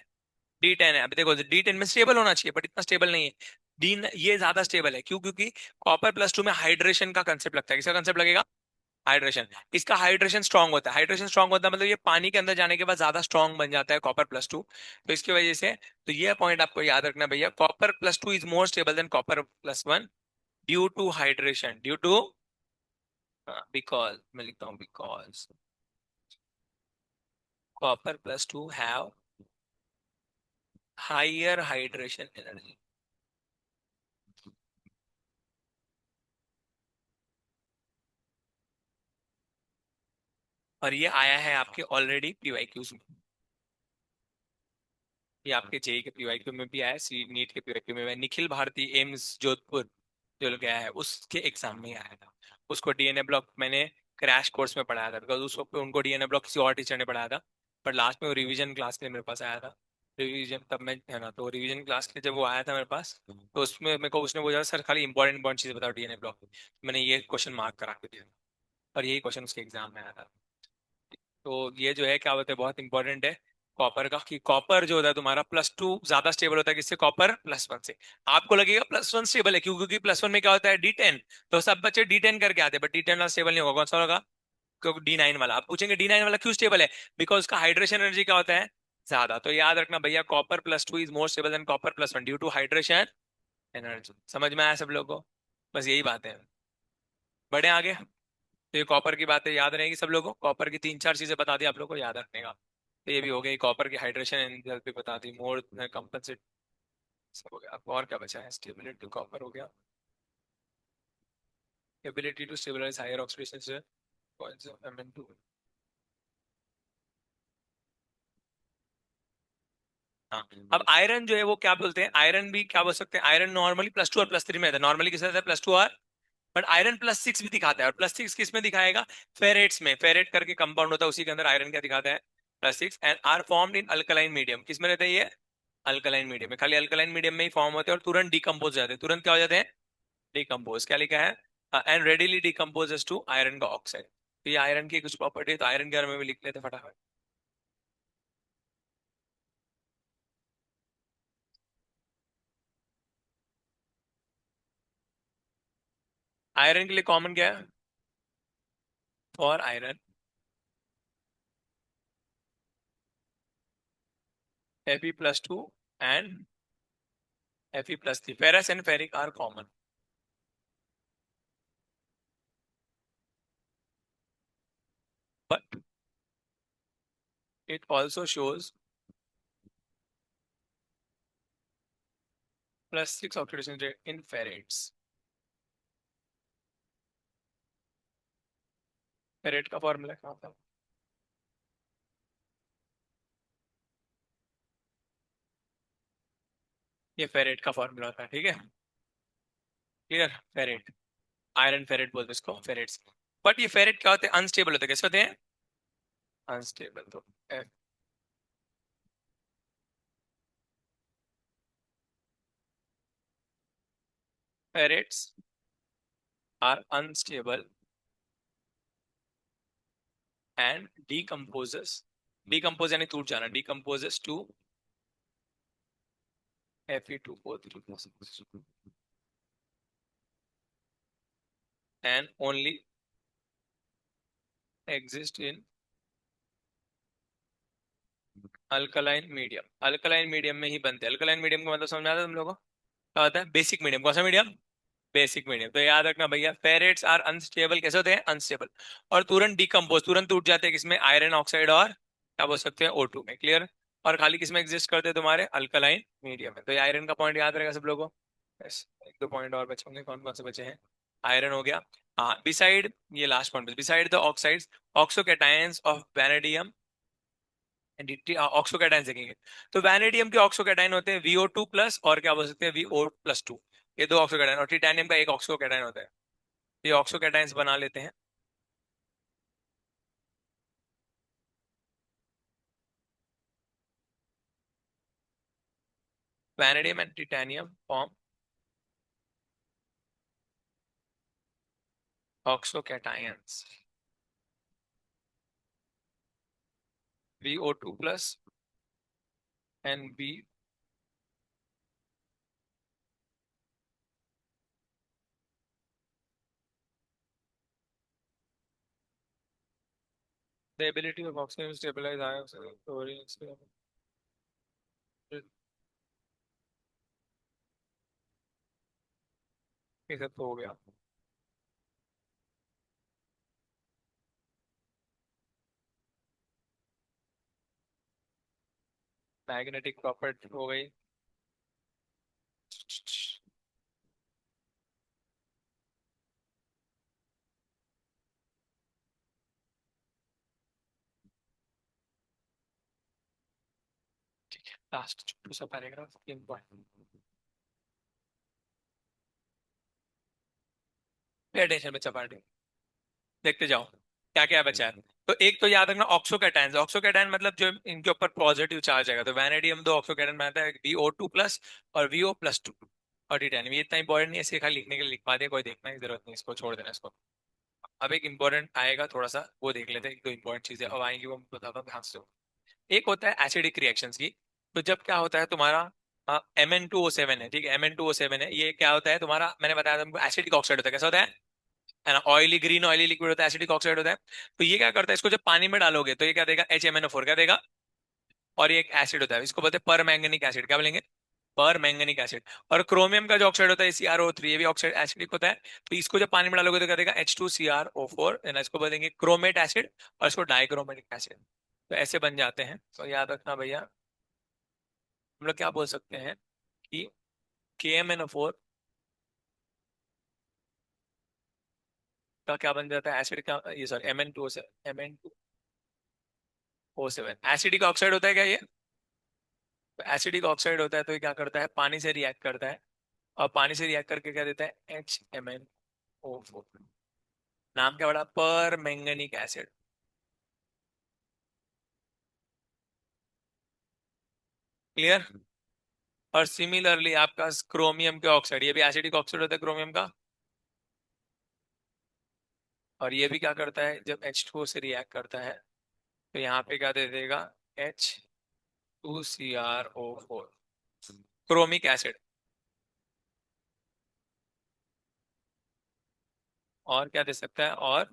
d10 है। अभी देखो d10 में स्टेबल होना चाहिए बट इतना स्टेबल नहीं है। डी ये ज्यादा स्टेबल है, क्यों? क्योंकि कॉपर प्लस टू में हाइड्रेशन का कंसेप्ट लगता है। किसका कंसेप्ट लगेगा? हाइड्रेशन। इसका हाइड्रेशन स्ट्रांग होता है, हाइड्रेशन स्ट्रांग होता है मतलब ये पानी के अंदर जाने के बाद ज्यादा स्ट्रांग बन जाता है कॉपर प्लस टू। तो इसकी वजह से, तो ये पॉइंट आपको याद रखना भैया, copper plus two is more stable than copper plus one due to hydration, due to, because मैं लिखता हूँ because copper plus two have higher hydration energy. और ये आया है आपके ऑलरेडी पीवाईक्यूज में, ये आपके जेई के पीवाईक्यू में भी आया, सी नीट के पीवाईक्यू में भी आया। निखिल भारती एम्स जोधपुर जो लोग गया है उसके एग्जाम में ही आया था। उसको डीएनए ब्लॉक मैंने क्रैश कोर्स में पढ़ाया था, बिकॉज उस वक्त पे उनको डीएनए ब्लॉक किसी और टीचर ने पढ़ाया था। पर लास्ट में वो रिवीजन क्लास के लिए मेरे पास आया था। रिवीजन तब मैं है ना, तो रिवीजन क्लास के जब वो आया था मेरे पास, तो उसमें मेरे को उसने बोला सर खाली इंपॉर्टेंट इंपॉर्टेंट चीजें बताओ डीएनए ब्लॉक। मैंने ये क्वेश्चन मार्क करा के दिया और यही क्वेश्चन उसके एग्जाम में आया था। तो ये जो है क्या बोलते हैं, बहुत इंपॉर्टेंट है कॉपर का, कि कॉपर जो होता है तुम्हारा प्लस टू ज्यादा स्टेबल होता है किससे? कॉपर प्लस वन से। आपको लगेगा प्लस वन स्टेबल है, क्यों? क्योंकि प्लस वन में क्या होता है, D10। तो सब बच्चे D10 करके आते हैं, बट D10 वाला स्टेबल नहीं होगा। कौन सा होगा? क्योंकि D9 वाला। आप पूछेंगे D9 वाला क्यों स्टेबल है? बिकॉज उसका हाइड्रेशन एनर्जी क्या होता है? ज्यादा। तो याद रखना भैया, copper plus two is more stable than copper plus one due to hydration energy. समझ में आया सब लोगों को? बस यही बात है। बढ़े आगे। तो ये कॉपर की बातें याद रहेगी सब लोगों को। कॉपर की तीन चार चीजें बता दी आप लोगों को याद रखने का। तो ये भी हो गई कॉपर की हाइड्रेशन एनर्जी बता दी, मोर कंपनसेट, सब हो गया। अब और क्या बचा है? स्टेबिलिटी कॉपर हो गया, ability to stabilise higher oxidation Mn2। हाँ। अब आयरन जो है वो क्या बोलते हैं, आयरन भी क्या बोल सकते हैं, आयरन नॉर्मली प्लस टू और प्लस थ्री में आता है। नॉर्मली किस रहता है? प्लस टू और, बट आयरन प्लस सिक्स भी दिखाता है। और प्लस सिक्स किस में दिखाएगा? फेरेट्स में। फेरेट करके कंपाउंड होता है, उसी के अंदर आयरन क्या दिखाता है? Plus six. And are formed in alkaline medium. किस में रहता है ये? अल्कलाइन मीडियम में। खाली अल्कलाइन मीडियम में ही फॉर्म होते हैं और तुरंत डिकम्पोज हो जाते हैं। तुरंत क्या हो जाते हैं? डिकम्पोज। क्या लिखा है? And readily decomposes to iron का ऑक्साइड। तो ये आयरन की कुछ प्रॉपर्टी है, तो आयरन के बारे में भी लिख लेते हैं फटाफट। आयरन के लिए कॉमन क्या है? For iron Fe+2 and Fe+3, ferrous and ferric are common, but it also shows +6 oxidation rate in ferrates। Ferrate का फॉर्मूला क्या था? ये फेरेट का फॉर्मूला था, ठीक है? क्लियर? फेरेट, आयरन फेरेट बोलते हैं इसको, फेरेट्स। बट ये फेरेट क्या होते हैं? अनस्टेबल होते हैं। कैसे होते हैं? अनस्टेबल। तो ferrates are unstable and decomposes, decompose यानी टूट जाना, decomposes to Fe2O3 and only exist in alkaline medium. Alkaline medium में ही बनते हैं। अल्कलाइन मीडियम का मतलब समझ में आता है तुम लोगों को? क्या होता है? Basic medium. कौन सा मीडियम? Basic medium. तो याद रखना भैया, फेरेट्स आर अनस्टेबल। कैसे होते हैं? अनस्टेबल। और तुरंत डिकम्पोज, तुरंत टूट जाते हैं। किसमें? आयरन ऑक्साइड और क्या बोल सकते हैं, O2 में। क्लियर? और खाली किसमें एग्जिस्ट करते हैं? तुम्हारे अल्कलाइन मीडियम में। तो ये आयरन का पॉइंट याद रहेगा सब लोगों को। बस एक दो पॉइंट और बचे होंगे, कौन कौन से बचे हैं? आयरन हो गया। हाँ, बिसाइड, ये last point, beside the oxides, oxocations of vanadium oxocation देखेंगे। तो वैनेडियम के ऑक्सोकैटायन होते हैं VO2 प्लस और क्या बोल सकते हैं, VO+2। ये दो ऑक्सोकैटायन, और टिटेनियम का एक ऑक्सोकैटायन होता है। ये ऑक्सोकैटायंस बना लेते हैं। Vanadium and titanium form oxo cations VO2 plus and be the ability of oxygen stabilise ion ये सब तो हो गया। मैग्नेटिक प्रॉपर्टी हो गई। लास्ट छोटू सा पैराग्राफ 3 पॉइंट। पे अटेंशन बच्चा पार्टी, देखते जाओ क्या क्या बचा है। तो एक तो याद रखना ऑक्सोकैटायंस, ऑक्सोकैटायन मतलब जो इनके ऊपर पॉजिटिव चार्ज आएगा। तो वैनेडियम दो ऑक्सोकैटायन बनाता है VO2 प्लस और VO+2। और टिटेनियम ये इतना इंपॉर्टेंट नहीं है, इसे खाली लिखने के लिए लिख पा दिया, कोई देखने की जरूरत नहीं, इसको छोड़ देना इसको। अब एक इंपॉर्टेंट आएगा थोड़ा सा, वो देख लेते हैं। एक दो इंपॉर्टेंट चीजें अब आएंगी, वो मैं बताता हूँ ध्यान से। एक होता है एसिडिक रिएक्शंस की। तो जब क्या होता है तुम्हारा MN2O7 है, ठीक है, MN2O7 है, ये क्या होता है तुम्हारा, मैंने बताया तुमको एसिडिक ऑक्साइड होता है। कैसा होता है ना, ऑयली ग्रीन ऑयली लिक्विड होता है, एसिडिक ऑक्साइड होता है। तो ये क्या करता है, इसको जब पानी में डालोगे तो ये क्या देगा, HMnO4 क्या देगा। और ये एक एसिड होता है, इसको बोलते हैं पर मैंगनिक एसिड, क्या बोलेंगे, पर मैंगनिक एसिड। और क्रोमियम का जो ऑक्साइड होता है CrO3, ये भी ऑक्साइड एसिडिक होता है। तो इसको जब पानी में डालोगे तो क्या देगा, H2CrO4, इसको बोलेंगे क्रोमेट एसिड। और इसको डाइक्रोमेटिक एसिड। तो ऐसे बन जाते हैं, तो याद रखना भैया। हम लोग क्या बोल सकते हैं कि KMnO4 का क्या बन जाता है, एसिड का, ये सॉरी MN2O7 एसिडिक ऑक्साइड होता है क्या ये। तो एसिडिक ऑक्साइड होता है तो ये क्या करता है, पानी से रिएक्ट करता है। और पानी से रिएक्ट करके क्या देता है, HMnO4। नाम क्या बड़ा, पर मैंगनीक एसिड। क्लियर। और सिमिलरली आपका क्रोमियम के ऑक्साइड, ये भी एसिडिक ऑक्साइड होता है क्रोमियम का। और ये भी क्या करता है, जब H2O से रिएक्ट करता है तो यहाँ पे क्या दे देगा, H2CrO4, क्रोमिक एसिड। और क्या दे सकता है, और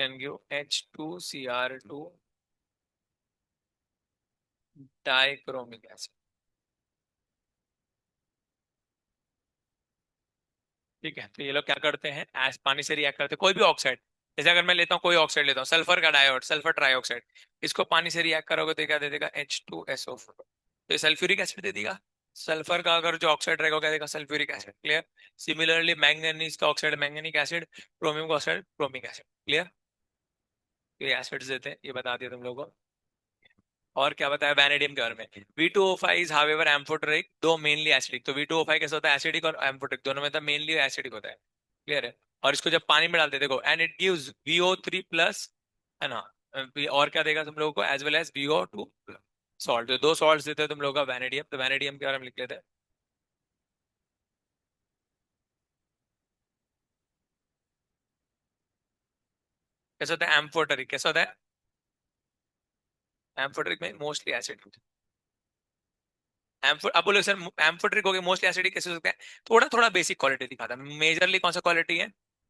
कैन गिव H2Cr2 डाइक्रोमिक एसिड। ठीक है, तो ये लोग क्या करते हैं, एस पानी से रिएक्ट करते हैं कोई भी ऑक्साइड। जैसे अगर मैं लेता हूँ कोई ऑक्साइड लेता हूँ, सल्फर का डायोड, सल्फर ट्राइऑक्साइड। इसको पानी से रिएक्ट करोगे तो ये क्या दे देगा, H2SO4। तो ये सल्फ्यूरिक एसिड दे देगा। सल्फर का अगर जो ऑक्साइड रहेगा वो क्या देगा, sulphuric acid. Clear. Similarly manganese का ऑक्साइड मैंगनिक एसिड, क्रोमियम का ऑक्साइड क्रोमिक एसिड। क्लियर। ये एसिड्स देते हैं, ये बता दिया तुम लोगों को। और क्या बताया वैनेडियम के बारे में, V2O5 इज हाउएवर एम्फोटेरिक दो मेनली एसिडिक। तो V2O5 कैसा होता है, एसिडिक और एम्फोटेरिक दोनों में, तो मेनली एसिडिक होता है। क्लियर है। और इसको जब पानी में डालते हैं, देखो, and it gives VO3 plus, है ना। और क्या देगा तुम लोगों को, as well as VO2 salt. तो दो सॉल्ट देते हैं तुम लोगों का वैनेडियम। तो वैनेडियम के बारे में लिख लेते हैं। कैसा होता है एम्फोटेरिक, कैसा होता है एम्फोटेरिक में मोस्टली एसिड। अब बोलो सर, एम्फोटेरिक हो गया मोस्टली एसिडिक कैसे हो सकता है। थोड़ा थोड़ा बेसिक क्वालिटी दिखाता है, मेजरली कौन सा क्वालिटी है,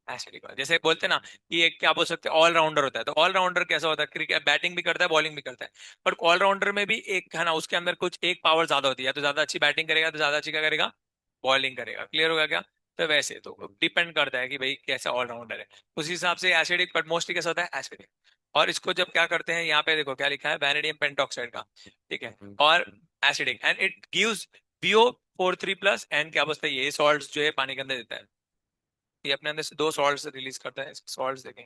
एसिडिक वाला। जैसे बोलते हैं ना कि एक क्या बोल सकते हैं, ऑलराउंडर होता है। तो ऑलराउंडर कैसा होता है, क्रिकेट बैटिंग भी करता है बॉलिंग भी करता है। पर ऑलराउंडर में भी एक है ना, उसके अंदर कुछ एक पावर ज्यादा होती है, या तो ज्यादा अच्छी बैटिंग करेगा तो ज्यादा अच्छी क्या करेगा, बॉलिंग करेगा। क्लियर होगा क्या। तो वैसे तो डिपेंड करता है कि भाई कैसा ऑलराउंडर है, उस हिसाब से एसिडिक। बट मोस्टली कैसा होता है, एसिडिक। और इसको जब क्या करते हैं, यहाँ पे देखो क्या लिखा है, वैनेडियम पेंटॉक्साइड का, ठीक है। और acidic and it gives VO43 plus and क्या बोलते हैं, ये सॉल्ट जो है पानी के अंदर देता है। ये अपने अंदर से दो सॉल्ट रिलीज करता है, सॉल्ट देखें।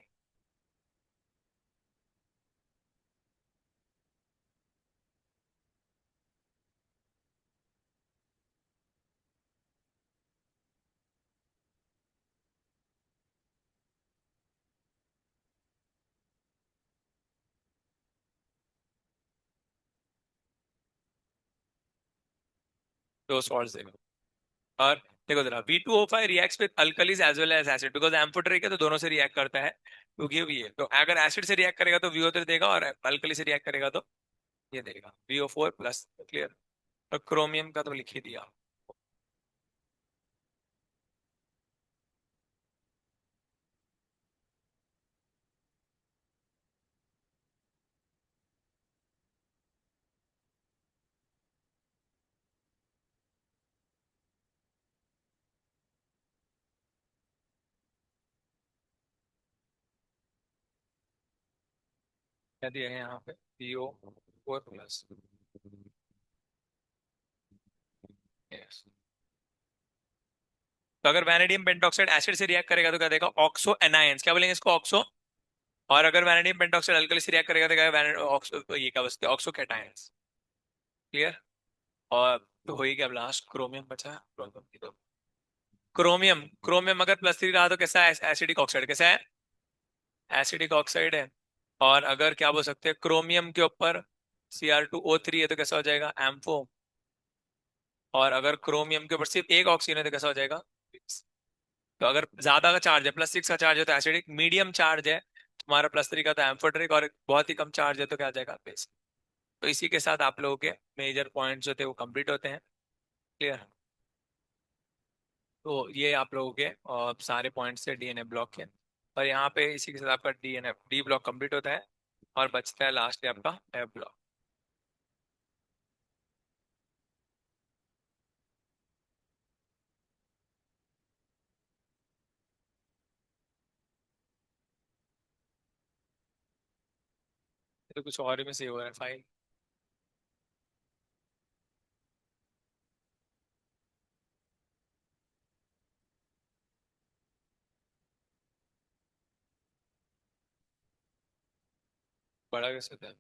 दो सॉल्ट्स देखो। और देखो जरा V2O5 reacts with alkalis as well as acid, because amphoteric है तो दोनों से रिएक्ट करता है, तो ये भी है। तो अगर एसिड से रिएक्ट करेगा तो VO3 देगा, और अल्कली से रिएक्ट करेगा तो ये देगा VO4 प्लस। क्लियर। और क्रोमियम का तो लिख ही दिया। क्या दिया है यहाँ पे? VO4 plus. यस। तो अगर वैनेडियम पेंटोक्साइड एसिड से रिएक्ट करेगा तो क्या देगा? ऑक्सो एनायंस, क्या बोलेंगे इसको? ऑक्सो। और अगर वैनेडियम पेंटोक्साइड अल्कली से रिएक्ट करेगा तो क्या? ऑक्सो, ये क्या बचते? Oxo cations. क्लियर। और तो हो ही गया। लास्ट क्रोमियम बचा। क्रोमियम, क्रोमियम अगर +3 रहा तो कैसा है? Acidic oxide. कैसा है? एसिडिक ऑक्साइड है। और अगर क्या बोल सकते हैं, क्रोमियम के ऊपर Cr2O3 है तो कैसा हो जाएगा? एम्फो। और अगर क्रोमियम के ऊपर सिर्फ एक ऑक्सीजन है तो कैसा हो जाएगा? तो अगर ज्यादा का चार्ज है, +6 का चार्ज है तो एसिडिक, मीडियम चार्ज है तुम्हारा +3 का तो एम्फोटेरिक, और बहुत ही कम चार्ज है तो क्या आ जाएगा? बेस। तो इसी के साथ आप लोगों के मेजर पॉइंट्स जो थे वो कंप्लीट होते हैं। क्लियर। तो ये आप लोगों के सारे पॉइंट्स थे डीएनए ब्लॉक के। और यहाँ पे इसी के साथ आपका डीएनए डी ब्लॉक कंप्लीट होता है, और बचता है लास्ट आपका एफ ब्लॉक। ये तो कुछ और ही में सेव हो रहा है फाइल। बड़ा कैसे होता है?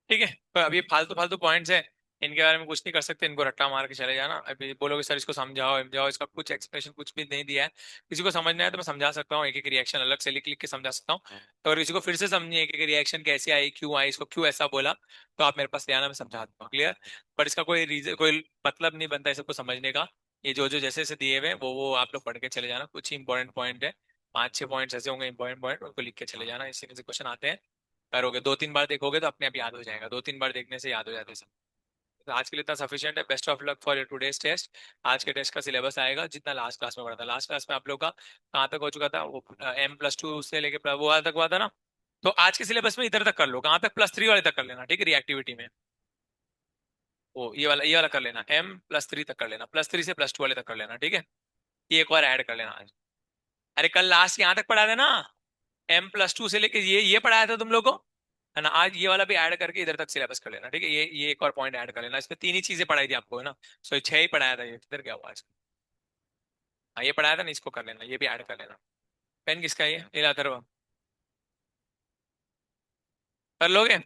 ठीक है, तो अभी फालतू फालतू पॉइंट्स है, इनके बारे में कुछ नहीं कर सकते, इनको रट्टा मार के चले जाना। अभी बोलोगे सर इसको समझाओ समझाओ, इसका कुछ एक्सप्लेनेशन कुछ भी नहीं दिया है। किसी को समझना है तो मैं समझा सकता हूँ, एक एक रिएक्शन अलग से लिख लिख के समझा सकता हूँ। तो अगर किसी को फिर से समझिए एक एक रिएक्शन कैसे आई, क्यों आई, इसको क्यों ऐसा बोला, तो आप मेरे पास ले आना, मैं समझा दूंगा। क्लियर। पर इसका कोई रीजन, कोई मतलब नहीं बनता है सबको समझने का। ये जो जो जैसे जैसे दिए हुए हैं वो आप लोग पढ़ के चले जाना। कुछ ही इंपॉर्टेंट पॉइंट है, 5-6 पॉइंट्स ऐसे होंगे इंपॉर्टेंट पॉइंट, उनको लिख के चले जाना। इससे क्वेश्चन आते हैं, करोगे 2-3 बार देखोगे तो अपने आप याद हो जाएगा, 2-3 बार देखने से याद हो जाते हैं सब। तो आज के लिए इतना सफिशिएंट है। Best of luck for your today's test. आज के टेस्ट का सिलेबस आएगा जितना लास्ट क्लास में पढ़ा था। लास्ट क्लास में आप लोग का कहाँ तक हो चुका था? वो M+2 से लेके वो वाला तक हुआ था ना। तो आज के सिलेबस में इधर तक कर लो, कहाँ तक? +3 वाले तक कर लेना, ठीक है, रिएक्टिविटी में। वो ये वाला कर लेना, M+3 तक कर लेना, +3 से +2 वाले तक कर लेना, ठीक है। ये एक बार ऐड कर लेना आज। अरे कल लास्ट यहाँ तक पढ़ा था ना, M+2 से लेके ये पढ़ाया था तुम लोग को, है ना। आज ये वाला भी ऐड करके इधर तक सिलेबस कर लेना, ठीक है। ये एक और पॉइंट ऐड कर लेना, इसमें 3 ही चीजें पढ़ाई थी आपको, है ना। सो 6 ही पढ़ाया था, ये किधर गया हुआ आज? हाँ ये पढ़ाया था ना, इसको कर लेना, ये भी ऐड कर लेना। पेन किसका है? ये ला अथर्व, कर लोगे?